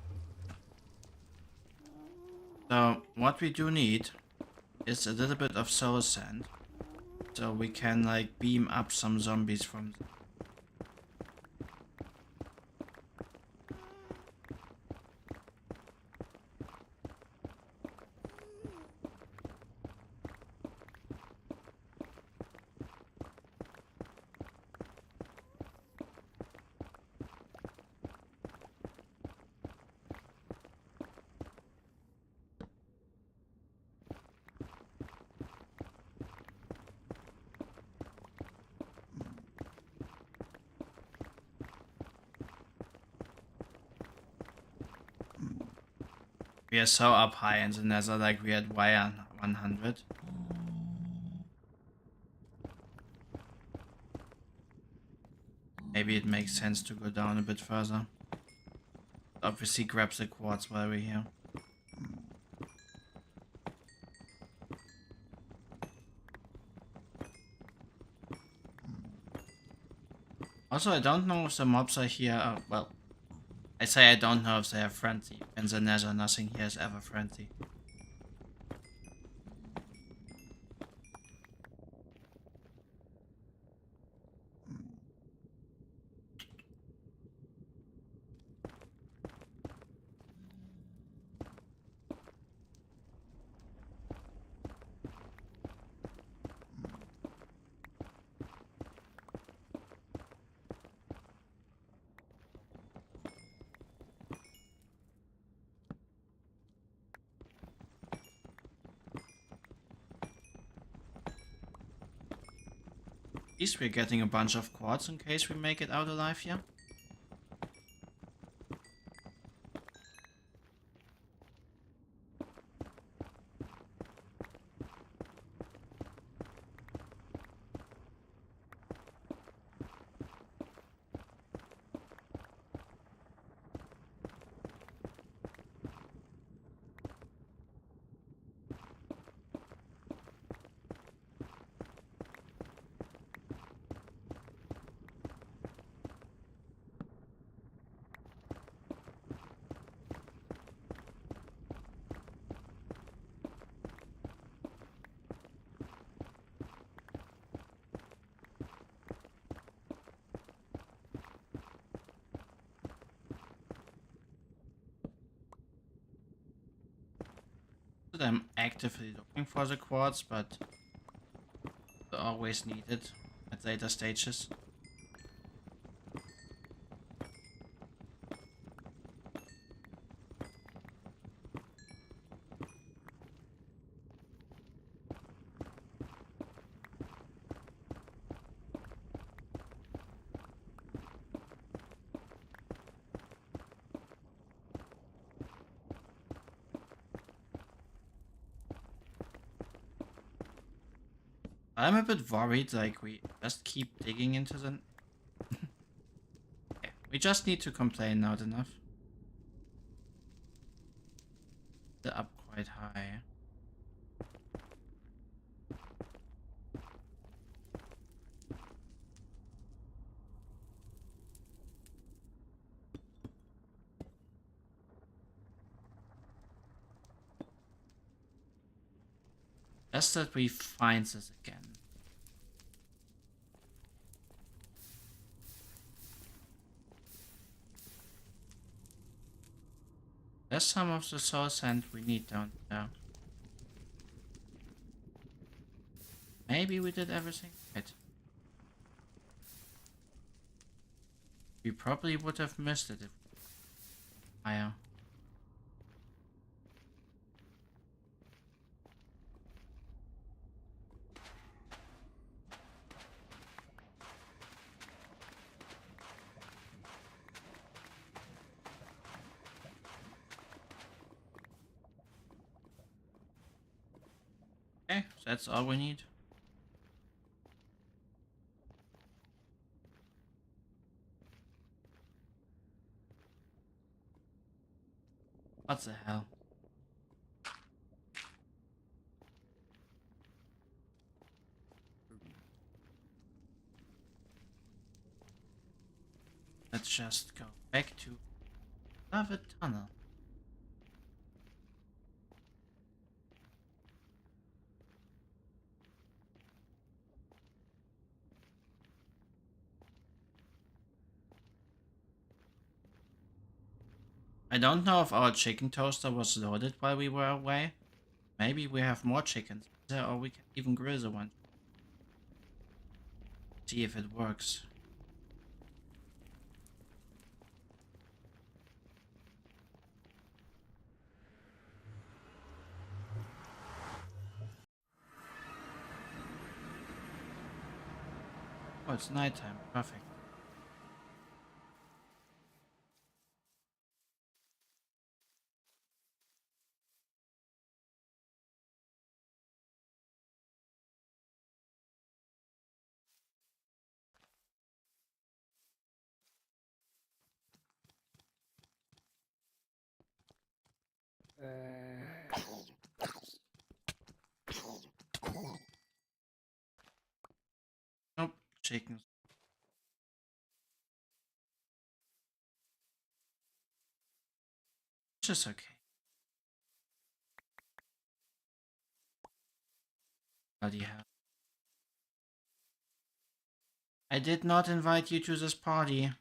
So, what we do need is a little bit of soul sand. So we can like beam up some zombies from We are so up high in the nether, like we had wire 100. Maybe it makes sense to go down a bit further. Obviously grab the quartz while we're here. Also, I don't know if the mobs are here. Well, I say I don't know if they are friendly. In the nether, nothing here is ever friendly. least we're getting a bunch of quartz in case we make it out alive here. I'm actively looking for the quartz, but they're always needed at later stages. I'm a bit worried, like, we just keep digging into the... Okay, we just need to complain loud enough. They're up quite high. Just that we find this again. There's some of the soul sand we need down there. Maybe we did everything right. We probably would have missed it if higher. Okay, that's all we need. What the hell? Let's just go back to Lava Tunnel. I don't know if our chicken toaster was loaded while we were away. Maybe we have more chickens there, or we can even grill the one. See if it works. Oh, it's nighttime. Perfect. Nope, chickens. Which is okay. Bloody hell. I did not invite you to this party.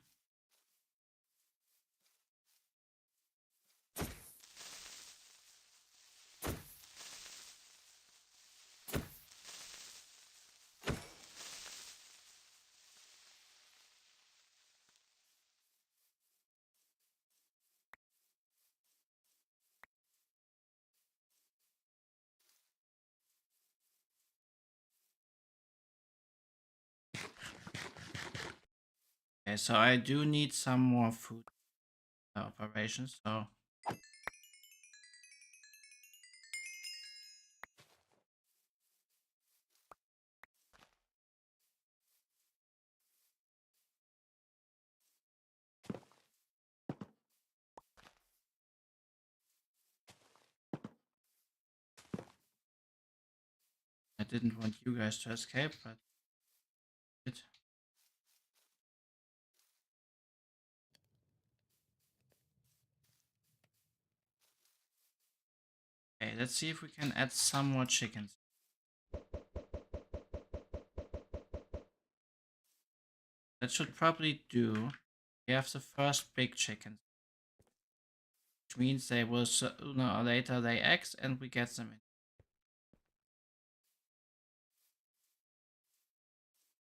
Okay, so I do need some more food operations, so I didn't want you guys to escape, but it. Okay, let's see if we can add some more chickens. That should probably do. We have the first big chickens, which means they will sooner or later lay eggs and we get them in.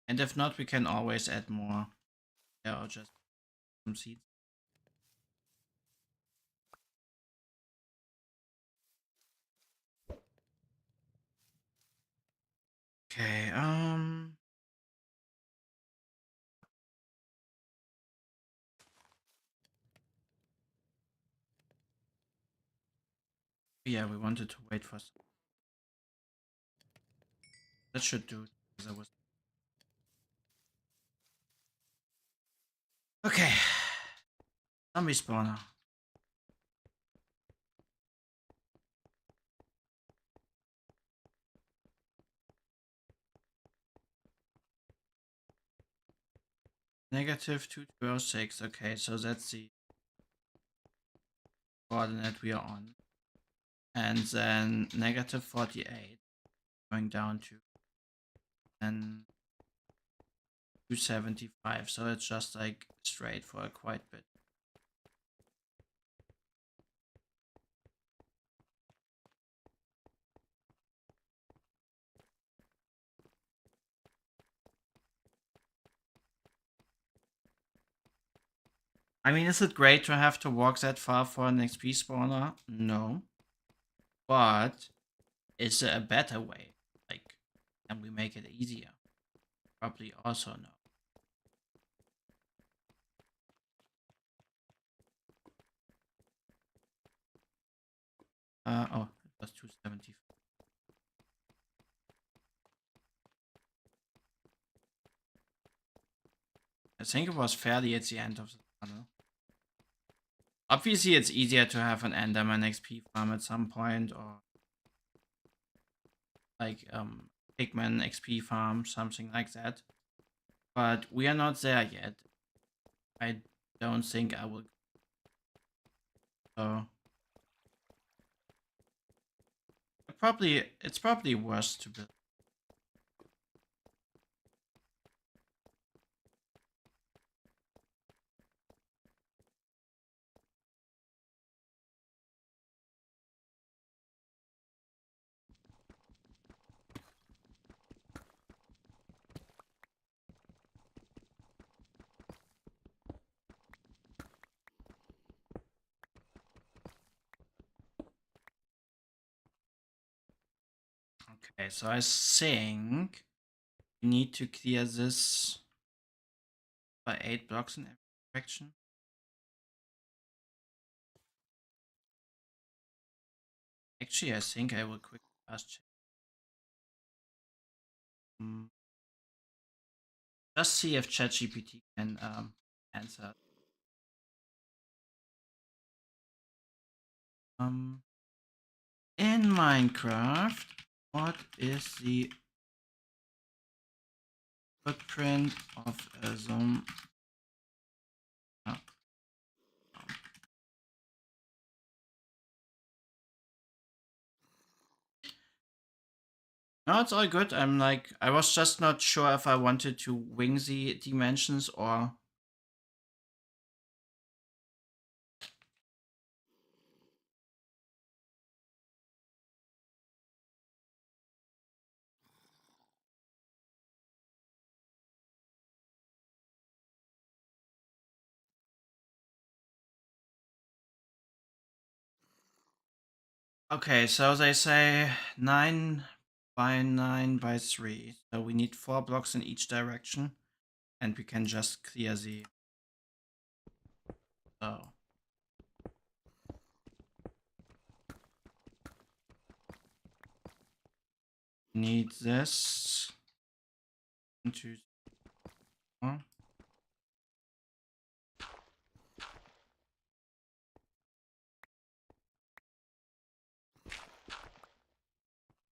And if not, we can always add more. Yeah, or just some seeds. Okay, yeah, we wanted to wait for some. That should do. Because I was... Okay. Zombie spawner. Negative 2206. Okay, so that's the coordinate we are on. And then negative 48. Going down to and 275. So it's just like straight for a quite bit. I mean, is it great to have to walk that far for an XP spawner? No. But is there a better way? Like, can we make it easier? Probably also no. Oh, it was 275. I think it was fairly at the end of the tunnel. Obviously, it's easier to have an Enderman XP farm at some point, or like Pigman XP farm, something like that. But we are not there yet. I don't think I will. So it's probably worse to build. Okay, so I think we need to clear this by 8 blocks in every direction. Actually, I think I will quickly fast check. Just see if ChatGPT can answer. In Minecraft, what is the footprint of a zombie? No, it's all good. I was just not sure if I wanted to wing the dimensions or. Okay, so they say 9 by 9 by 3. So we need 4 blocks in each direction. And we can just clear the... So. Need this. 1, 2, 3.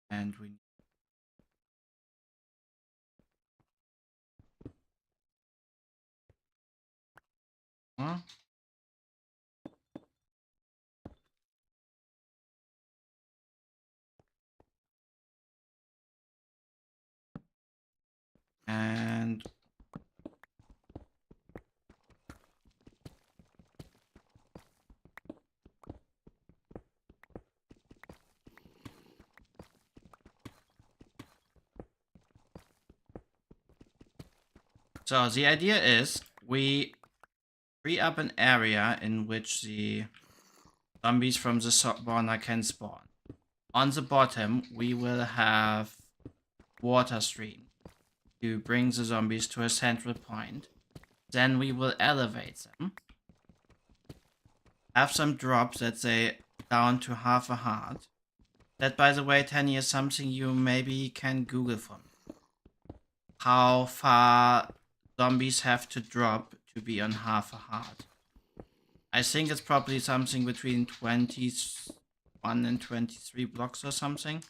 And we need more. And so the idea is we free up an area in which the zombies from the spawner can spawn. On the bottom, we will have water stream to bring the zombies to a central point. Then we will elevate them. Have some drops that say down to half a heart. That, by the way, Tenny, is something you maybe can Google for me. How far zombies have to drop to be on half a heart. I think it's probably something between 21 and 23 blocks or something,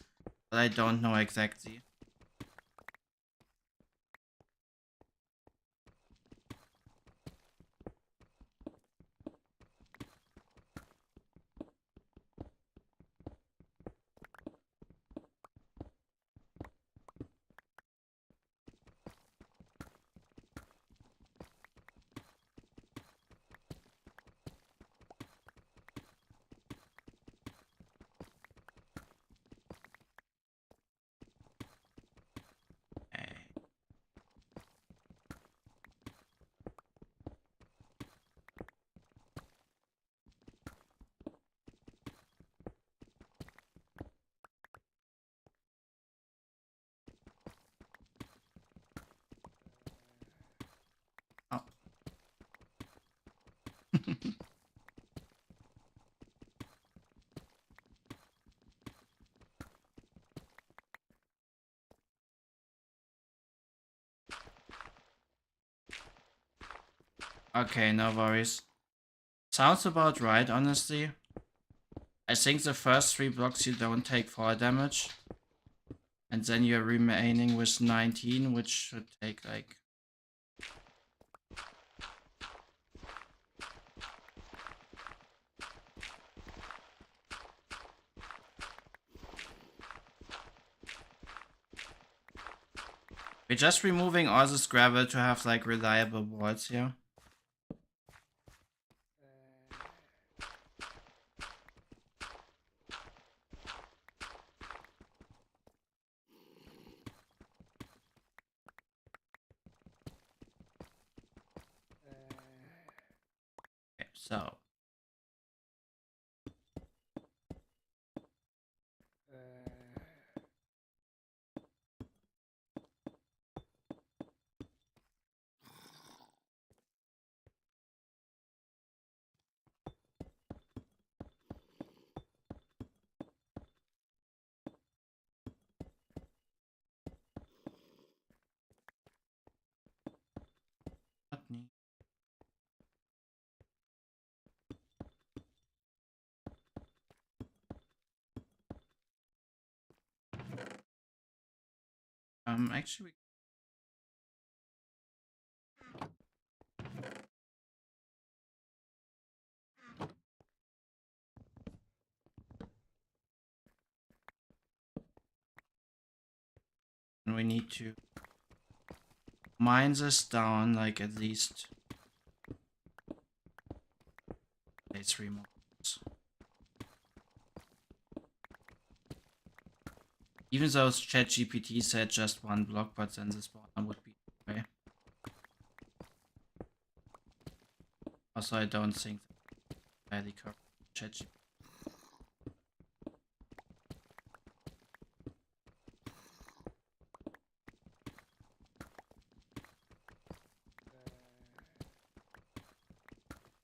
but I don't know exactly. Oh. Okay, no worries. Sounds about right, honestly. I think the first 3 blocks you don't take 4 damage. And then you're remaining with 19, which should take like... We're just removing all this gravel to have like reliable walls here. Okay, so... Not neat. Actually, we need to mine this down like at least 3 more. Even though ChatGPT said just 1 block, but then the spawner would be okay. Also, I don't think that's highly correct. ChatGPT.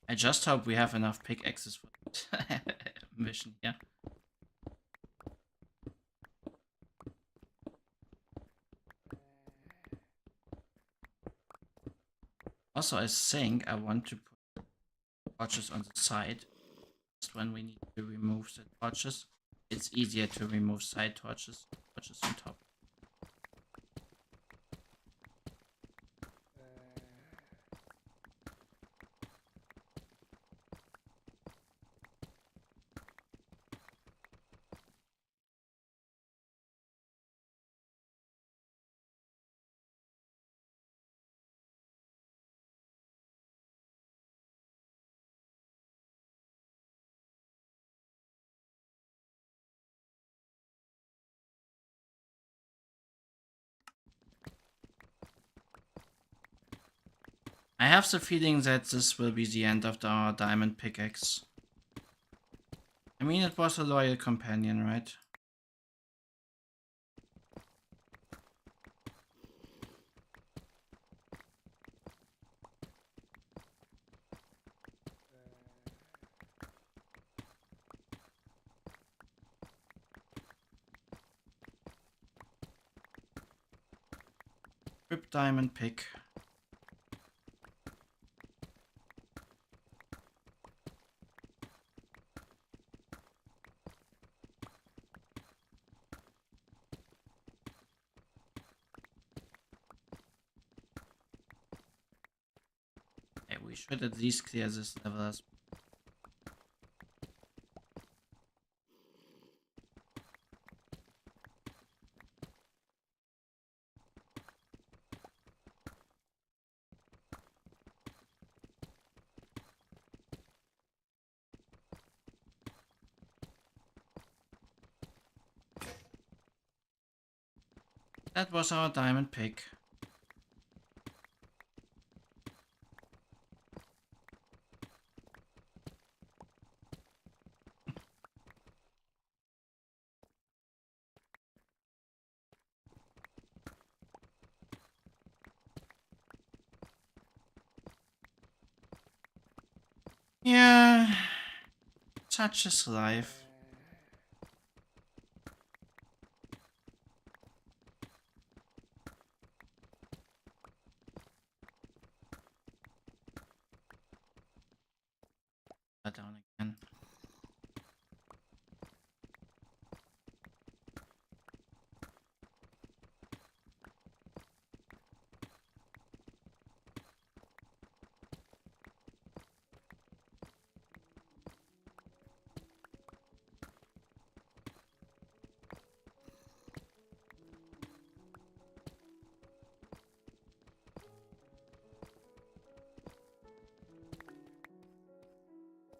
I just hope we have enough pickaxes for that mission, yeah. Also, I think I want to put torches on the side. Just when we need to remove the torches, it's easier to remove side torches, torches on top. I have the feeling that this will be the end of our diamond pickaxe. I mean, it was a loyal companion, right? Rip diamond pick. Okay, we should at least clear this level as well. That was our diamond pick. Yeah, such is life. Down again.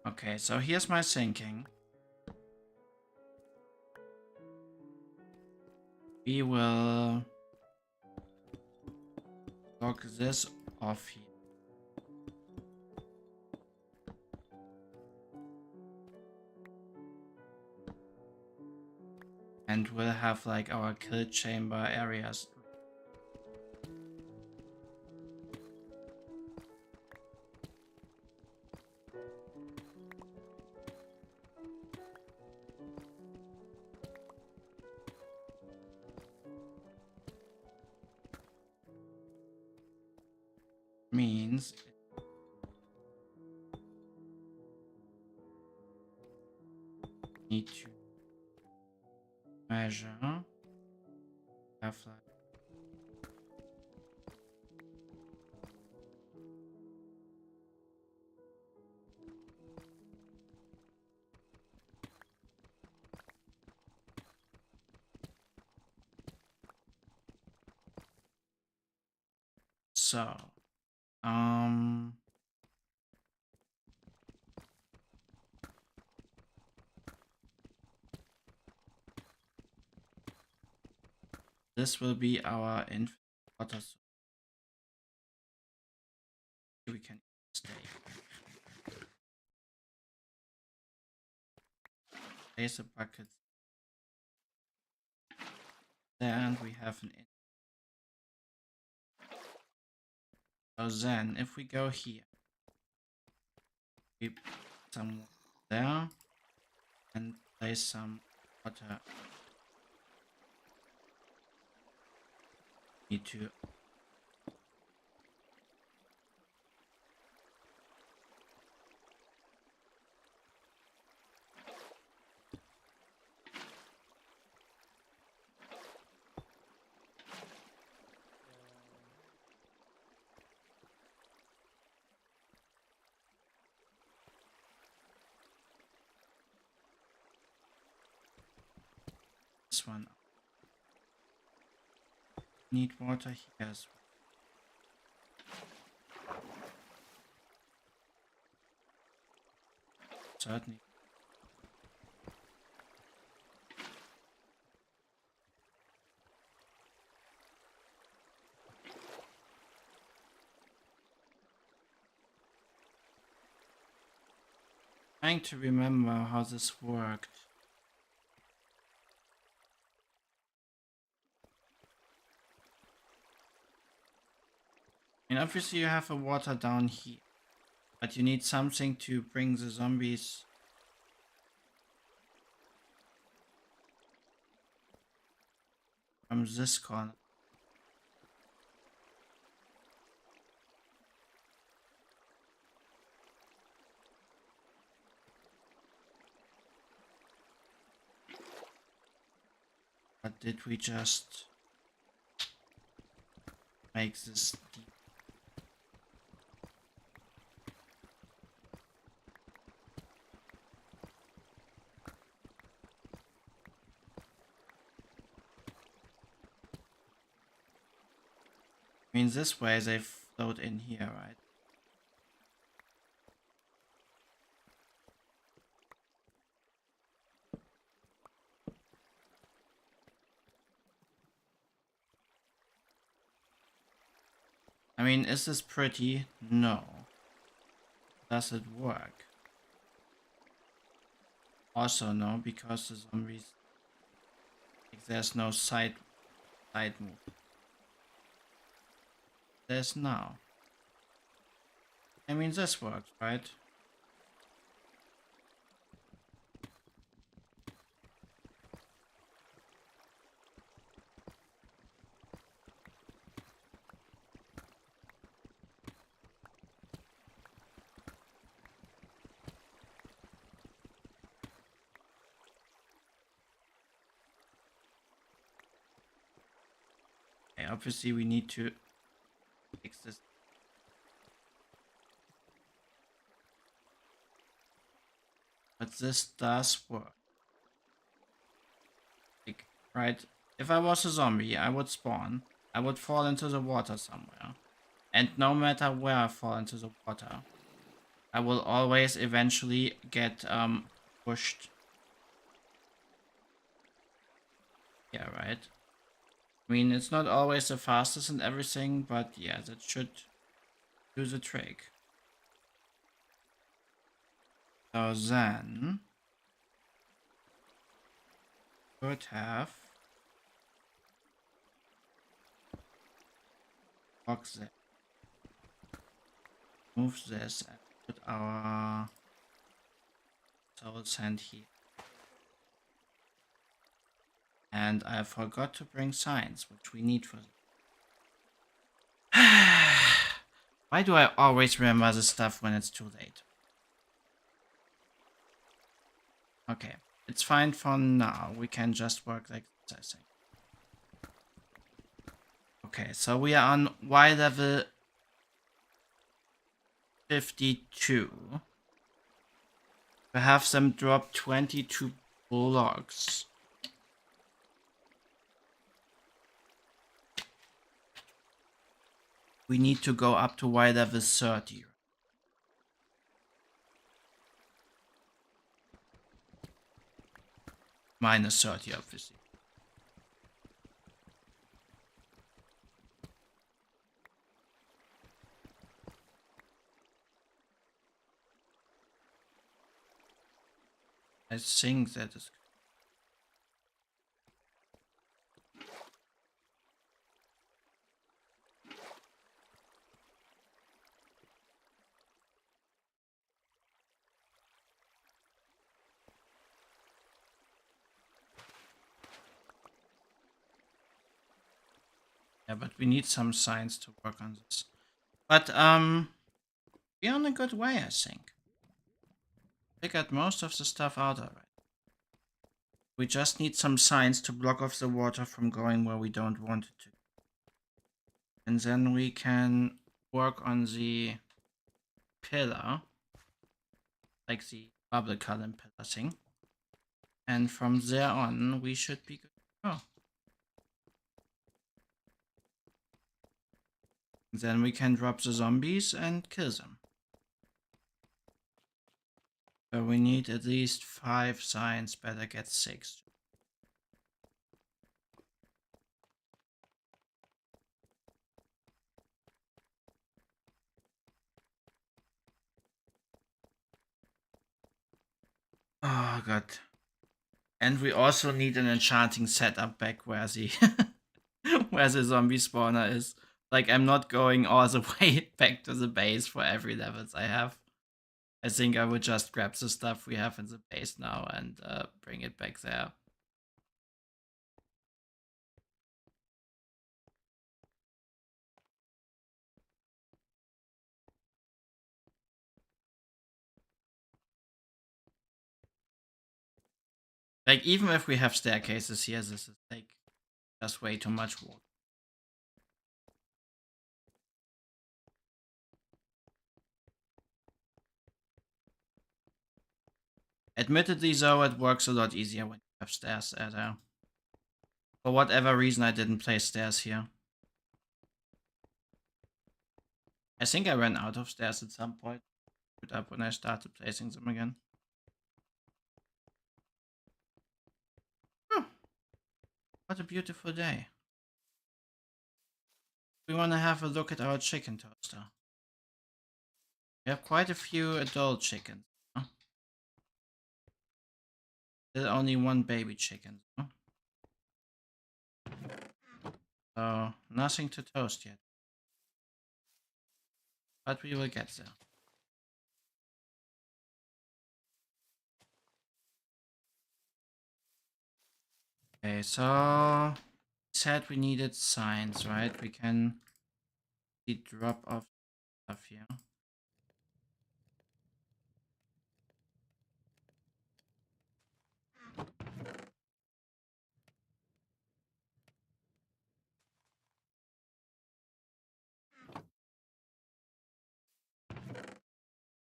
Okay, so here's my thinking. We will block this off here. And we'll have like our kill chamber areas. Means need to measure have like so this will be our infinite water source. We can stay. Place a bucket there, and we have an in. So then, if we go here, We put some there and place some water. Need to this one. Need water here as well. Certainly. Trying to remember how this worked. And obviously you have a water down here, but you need something to bring the zombies from this corner. But did we just make this deep? I mean, this way they float in here, right? I mean, is this pretty? No. Does it work? Also no, because the zombies, like, there's no side move. There's now. I mean, this works, right? Okay, obviously we need to fix this. But this does work. Like, right? If I was a zombie, I would spawn. I would fall into the water somewhere. And no matter where I fall into the water, I will always eventually get pushed. Yeah, right? I mean, it's not always the fastest and everything, but yeah, that should do the trick. So then, could have box that, move this, and put our soul sand here. And I forgot to bring signs, which we need for. Why do I always remember this stuff when it's too late? Okay, it's fine for now. We can just work like this, I think. Okay, so we are on Y level 52. We have them drop 22 blocks. We need to go up to Y level 30. Minus 30, obviously. I think that is. Yeah, but we need some science to work on this. But we're on a good way, I think. Figured most of the stuff out already. We just need some science to block off the water from going where we don't want it to. And then we can work on the pillar, like the bubble column pillar thing. And from there on, we should be good to go. Then we can drop the zombies and kill them. So we need at least 5 science, better get 6. Oh god. And we also need an enchanting setup back where the where the zombie spawner is. Like, I'm not going all the way back to the base for every levels I have. I think I would just grab the stuff we have in the base now and bring it back there. Like, even if we have staircases here, this is like just way too much work. Admittedly, though, it works a lot easier when you have stairs there. For whatever reason, I didn't place stairs here. I think I ran out of stairs at some point. Put up when I started placing them again. Oh, what a beautiful day. We want to have a look at our chicken toaster. We have quite a few adult chickens. Huh? There's only one baby chicken. Huh? So, nothing to toast yet. But we will get there. Okay, so we said we needed signs, right? We can drop off stuff here.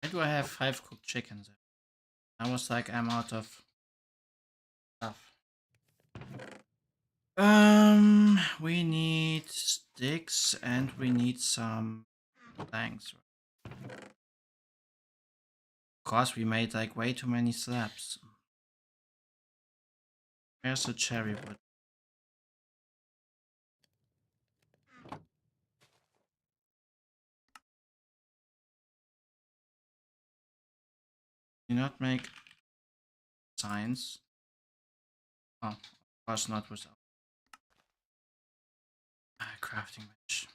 Why do I have 5 cooked chickens? I was like, I'm out of stuff. We need sticks and we need some planks. Of course, we made like way too many slabs. Where's the cherry wood? Do not make signs. Oh, of course not without crafting bench.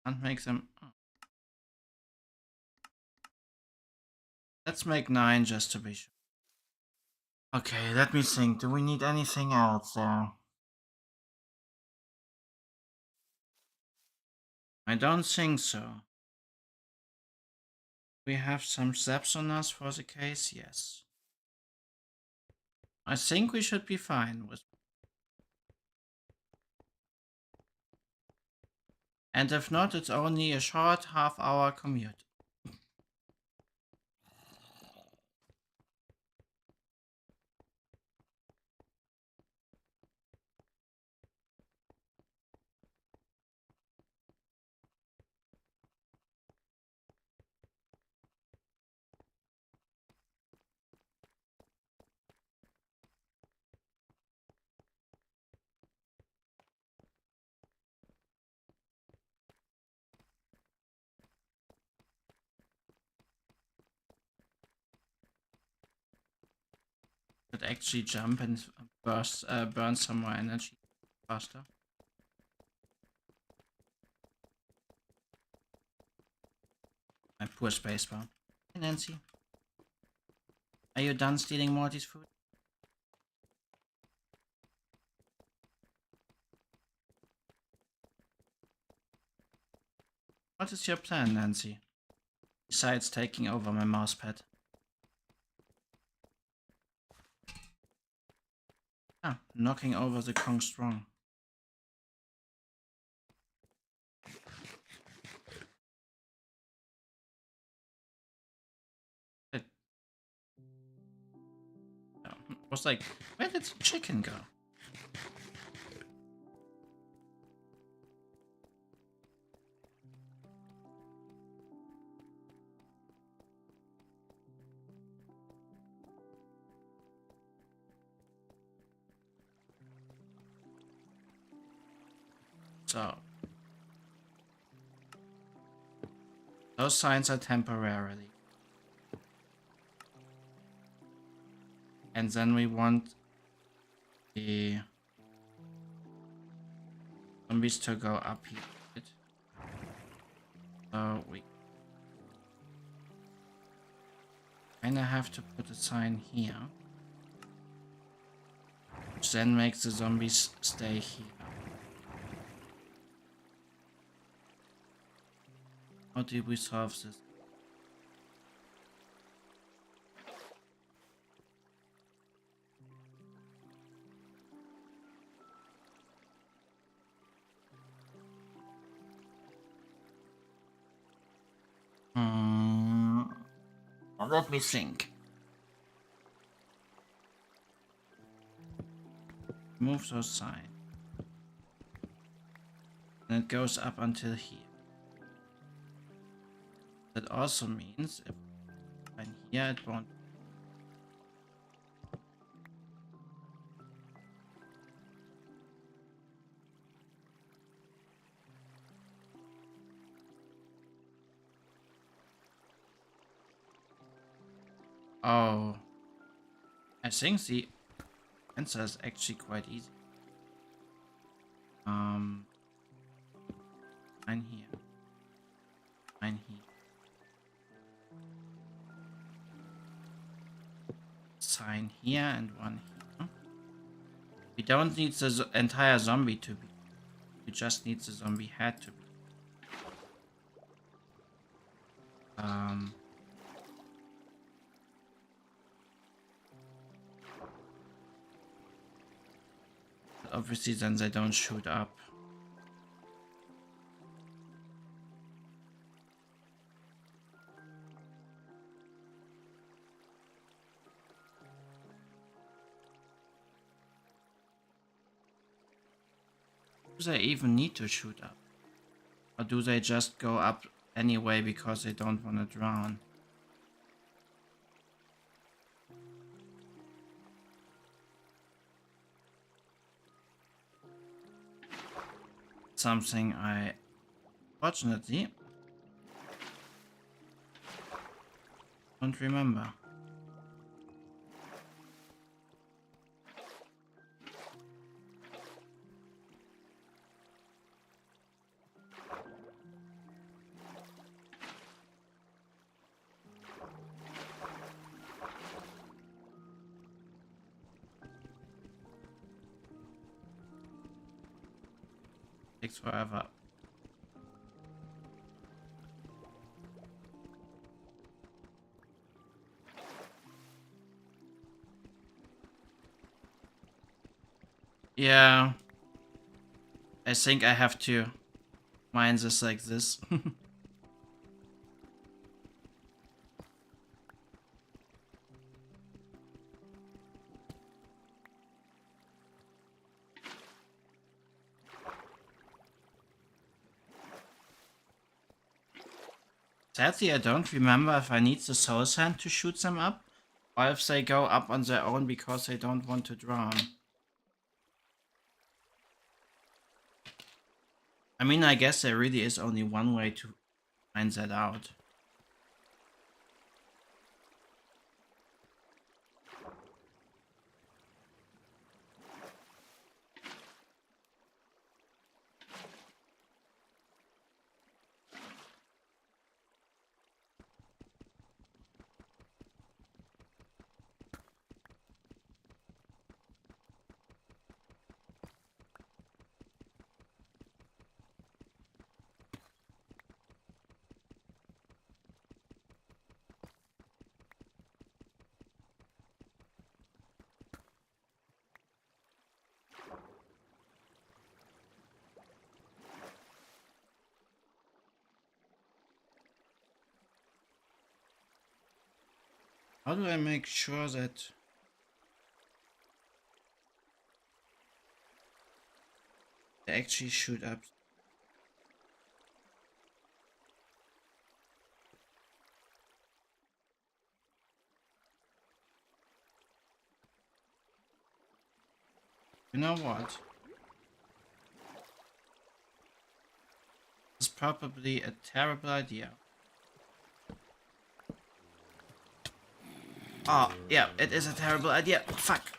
Can't make them. Oh. Let's make 9 just to be sure. Okay, let me think. Do we need anything else there? I don't think so. We have some zaps on us for the case, yes. I think we should be fine with. And if not, it's only a short half-hour commute. Could actually jump and burn some more energy faster. My poor spacebar. Hey, Nancy. Are you done stealing Morty's food? What is your plan, Nancy? Besides taking over my mousepad. Ah, knocking over the Kong Strong. It was like, where did the chicken go? So, those signs are temporarily. And then we want the zombies to go up here. So we kinda have to put a sign here. Which then makes the zombies stay here. How do we solve this? Let me think. Move those signs. And it goes up until here. That also means if I'm here, it won't. Oh, I think the answer is actually quite easy. Mine here. Mine here. Sign here and one here. We don't need the entire zombie to be. We just need the zombie head to be. Obviously, then they don't shoot up. Do they even need to shoot up? Or do they just go up anyway because they don't want to drown? Something I fortunately don't remember. Takes forever. Yeah, I think I have to mine this like this. Sadly, I don't remember if I need the soul sand to shoot them up, or if they go up on their own because they don't want to drown. I mean, I guess there really is only one way to find that out. How do I make sure that they actually shoot up? You know what? It's probably a terrible idea. Oh, yeah, it is a terrible idea. Fuck.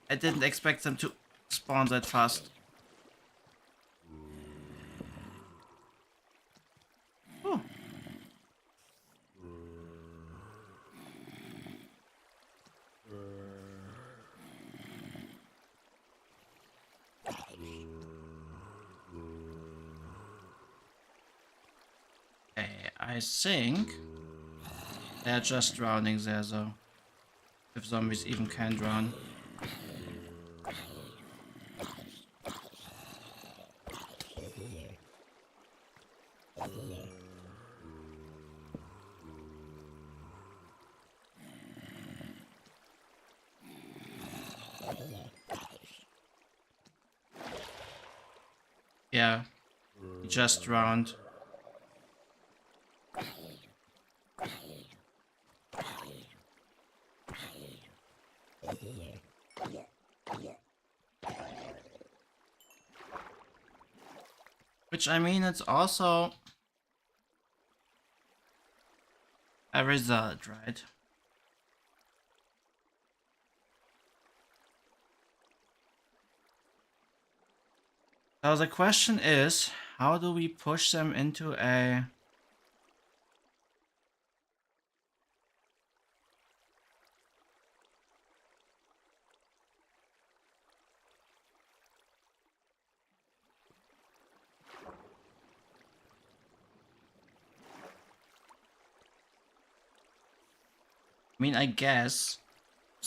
I didn't expect them to spawn that fast. Oh. I think they're just drowning there, though. If zombies even can drown. Yeah, he just drowned. Which, I mean, it's also a result, right? So the question is, how do we push them into a... I mean, I guess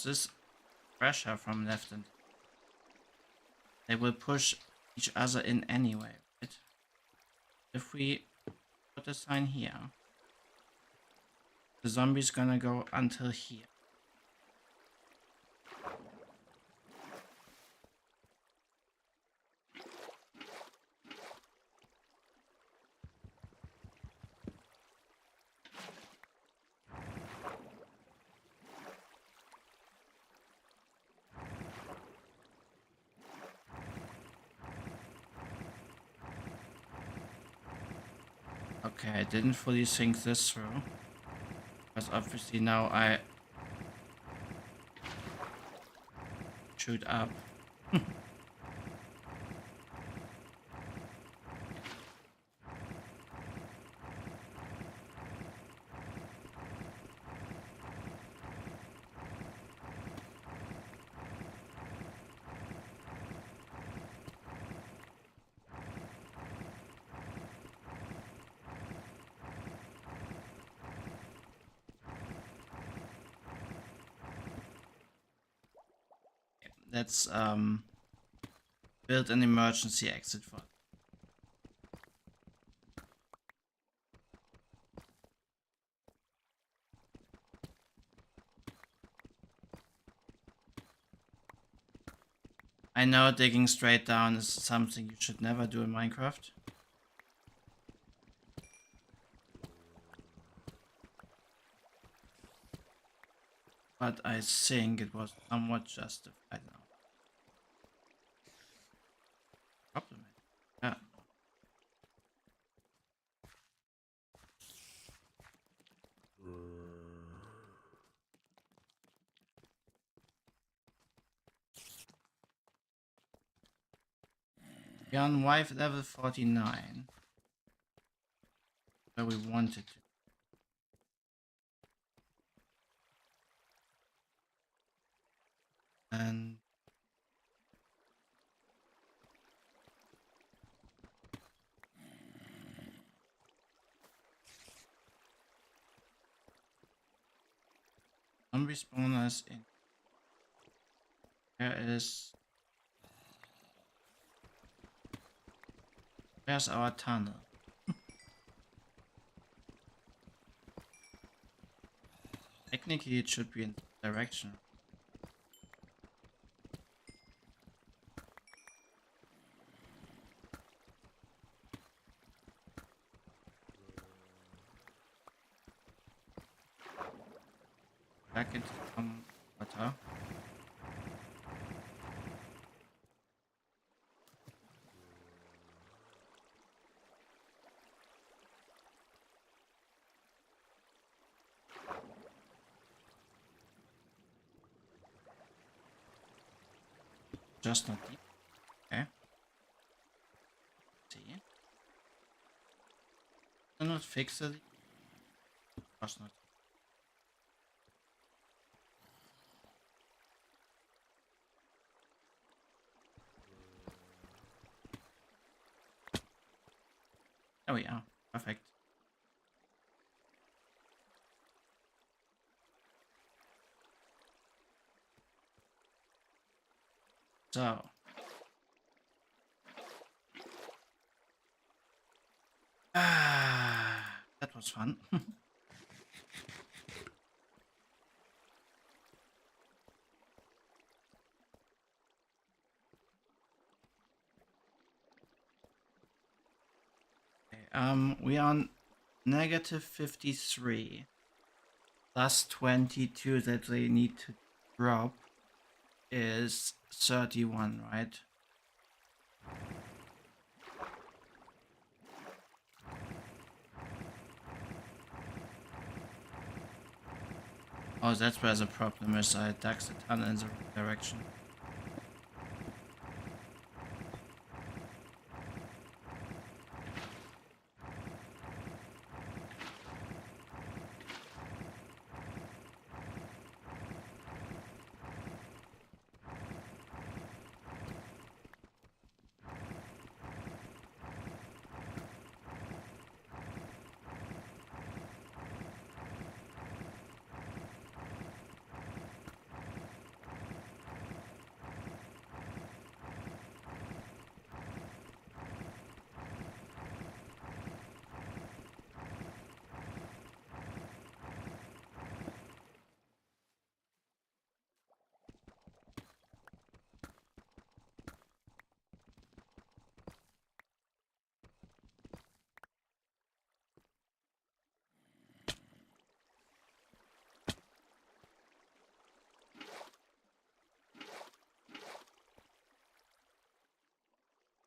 this pressure from left and they will push each other in anyway, right? If we put a sign here, the zombie's gonna go until here. Okay, I didn't fully think this through. Because obviously now I shoot up. Let's build an emergency exit for it. I know digging straight down is something you should never do in Minecraft. But I think it was somewhat justified now. Problem. Yeah. We're on wife level 49. Where we wanted to. And zombie spawners in. Where's our tunnel? Technically, it should be in this direction. Back into some water. Just not deep. Okay. See. Do not fix it. Just not. There we are. Perfect. So. That was fun. Okay, we are on negative 53. Plus 22 that they need to drop is 31, right? Oh, that's where the problem is. I dug the tunnel in the wrong direction.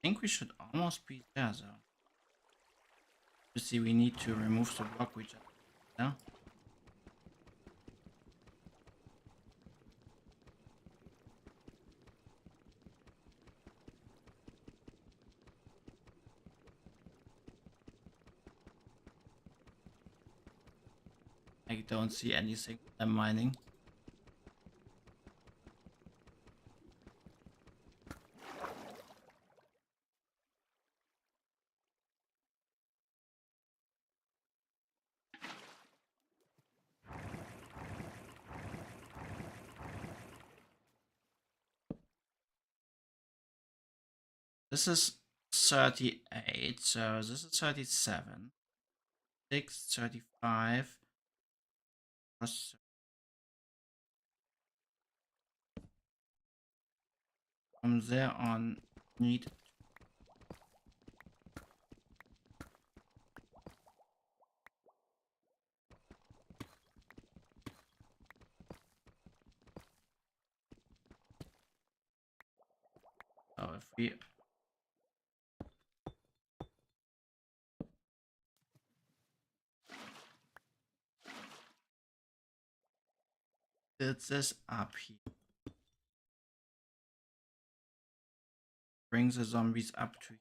I think we should almost be there though. You see, we need to remove the block we just there. I don't see anything I'm mining. This is 38, so this is 37. 6, 35. Plus from there on, need. So if we build this up here, bring the zombies up to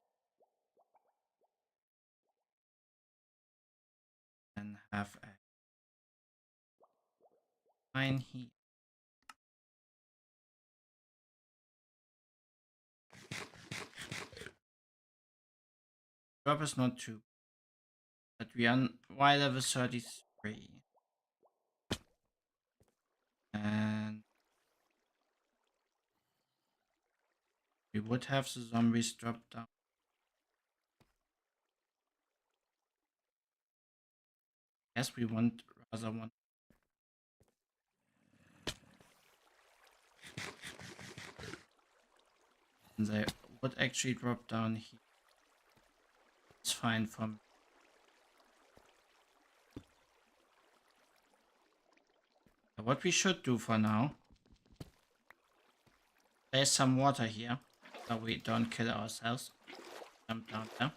and have a mine here. Drop is not 2, but we are Y level 33. And we would have the zombies drop down. Yes, we rather want And they would actually drop down here. It's fine for me. What we should do for now, there's some water here, so we don't kill ourselves. Jump down there.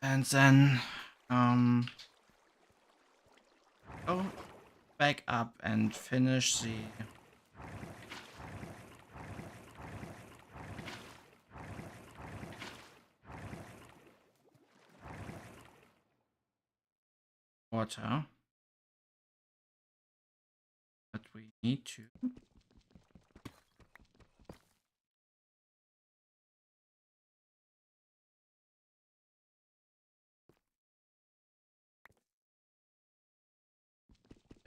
And then go back up and finish the water. But we need to a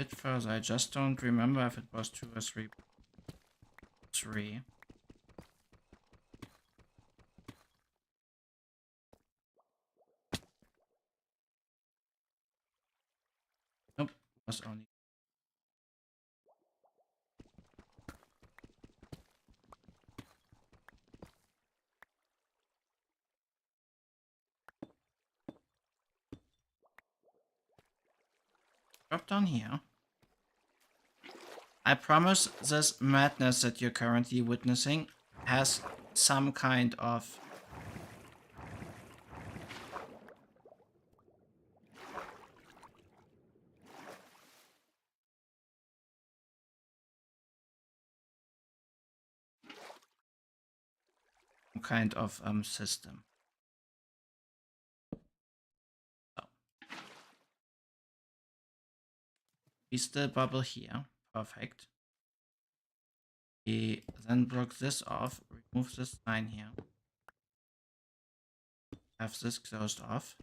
bit further. I just don't remember if it was 2 or 3. 3. Nope, it was only. Drop down here. I promise this madness that you're currently witnessing has some kind of system. So we still bubble here. Perfect. We then block this off, remove this line here. Have this closed off.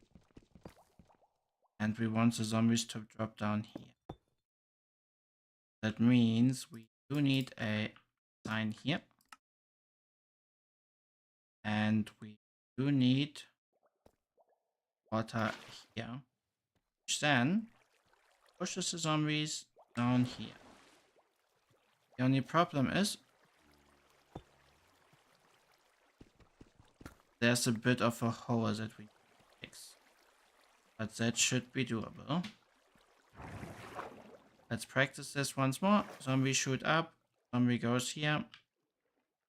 And we want the zombies to drop down here. That means we do need a line here. And we do need water here. Which then pushes the zombies down here. The only problem is there's a bit of a hole that we need to fix. But that should be doable. Let's practice this once more. Zombie shoot up. Zombie goes here.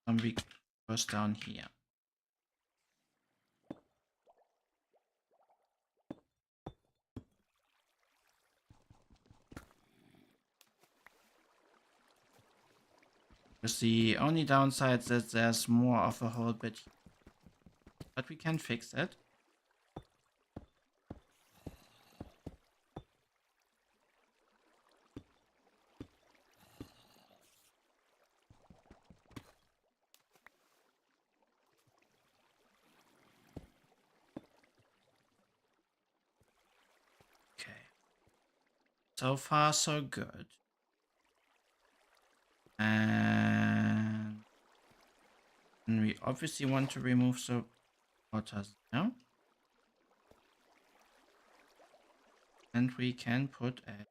Zombie goes down here. With the only downside that there's more of a whole bit here. But we can fix it. Okay. So far, so good. And we obviously want to remove the waters now. And we can put a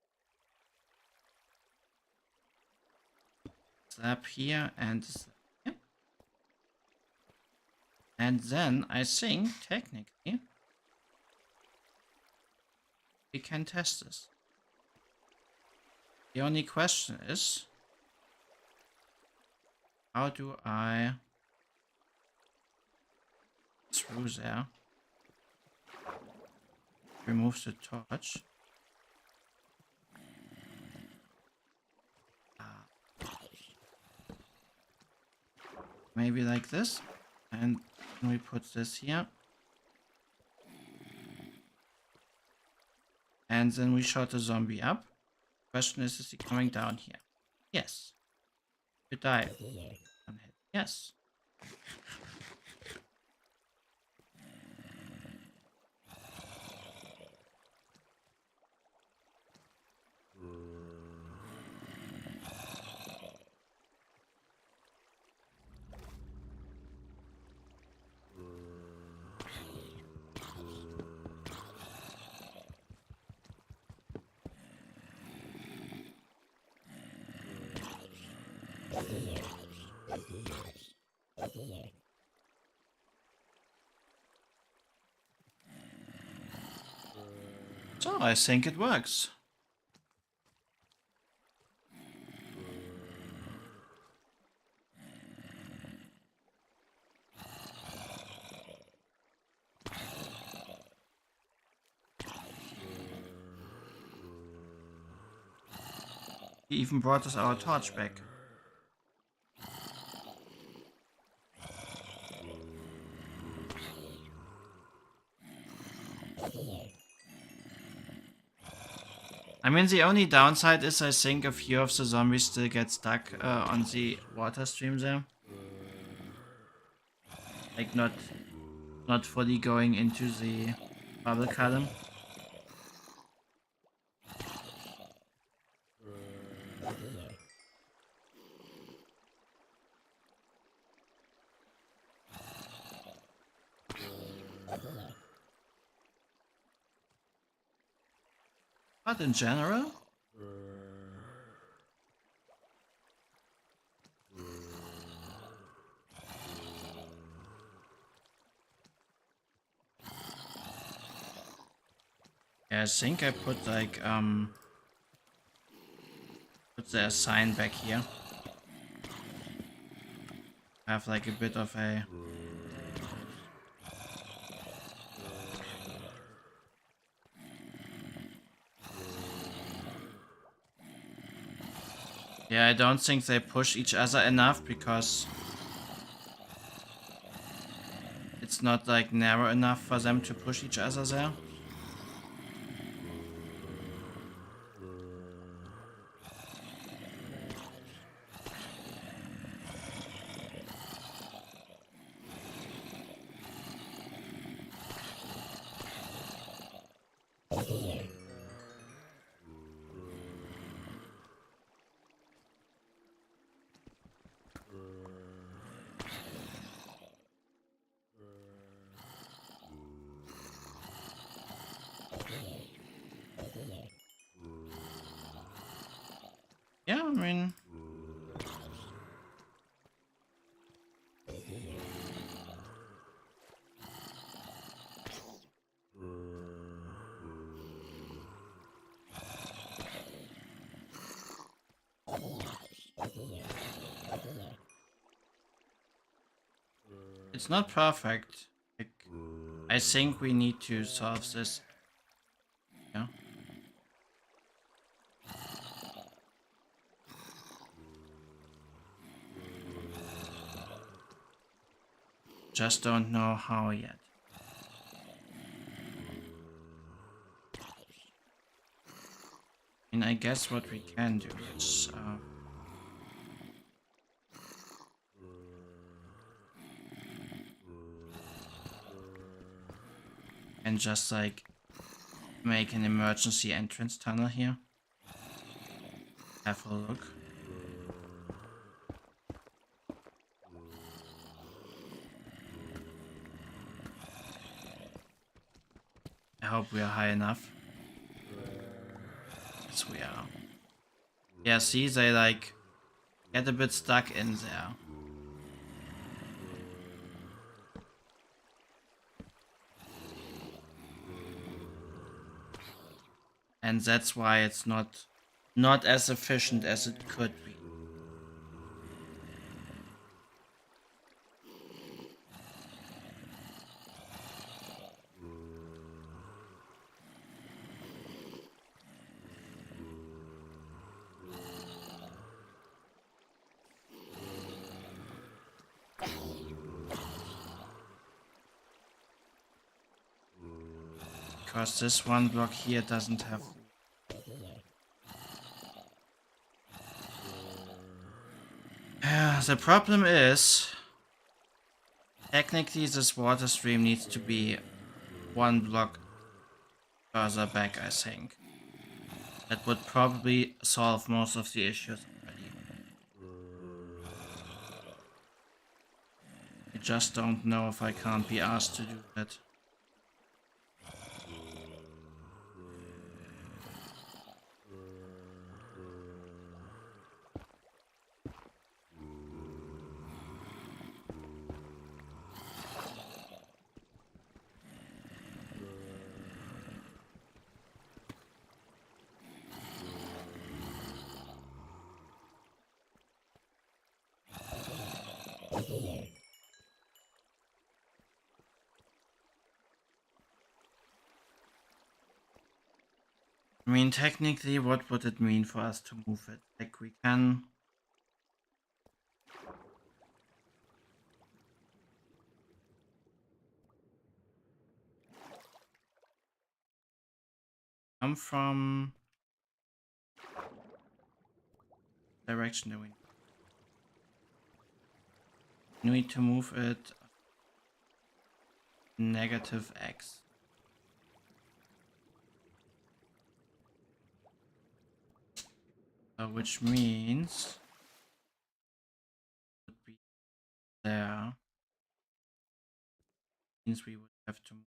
slab here and a slab here. And then I think technically we can test this. The only question is, how do I through there remove the torch? Maybe like this, and we put this here, and then we shot the zombie up. Question is he coming down here? Yes. You die. Yes. So I think it works. He even brought us our torch back. I mean, the only downside is I think a few of the zombies still get stuck on the water stream there. Like not fully going into the bubble column. But in general, yeah, I think I put like put the sign back here. I have like a bit of a yeah, I don't think they push each other enough because it's not like narrow enough for them to push each other there. Yeah, I mean, it's not perfect. Like, I think we need to solve this. Yeah. Just don't know how yet. I mean, I guess what we can do is and just like make an emergency entrance tunnel here. Have a look. I hope we are high enough. Yes, we are. Yeah, see, they like get a bit stuck in there. And that's why it's not as efficient as it could be. Because this one block here doesn't have. The problem is, technically this water stream needs to be one block further back, I think. That would probably solve most of the issues already. I just don't know if I can't be asked to do that. I mean, technically, what would it mean for us to move it? Like, we can... come from... direction do we need to move it -x. Which means would be there. Means we would have to move.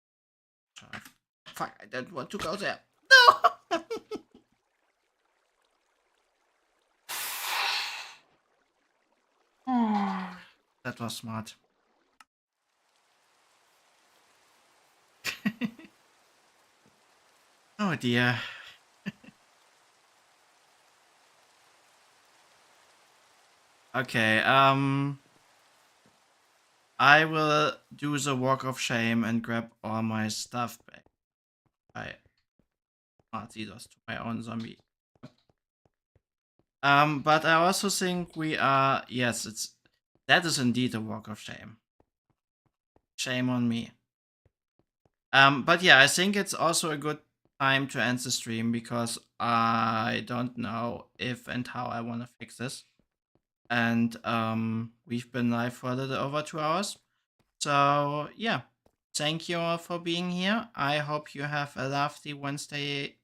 Fuck, I don't want to go there. No. That was smart. Oh dear. Okay, I will do the walk of shame and grab all my stuff back. I these to my own zombie. But I also think we are, yes, that is indeed a walk of shame. Shame on me. But yeah, I think it's also a good time to end the stream because I don't know if and how I want to fix this. And we've been live for a little over 2 hours. So yeah, thank you all for being here. I hope you have a lovely Wednesday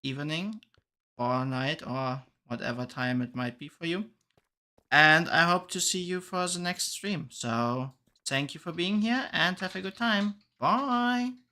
evening or night or whatever time it might be for you. And I hope to see you for the next stream. So thank you for being here and have a good time. Bye.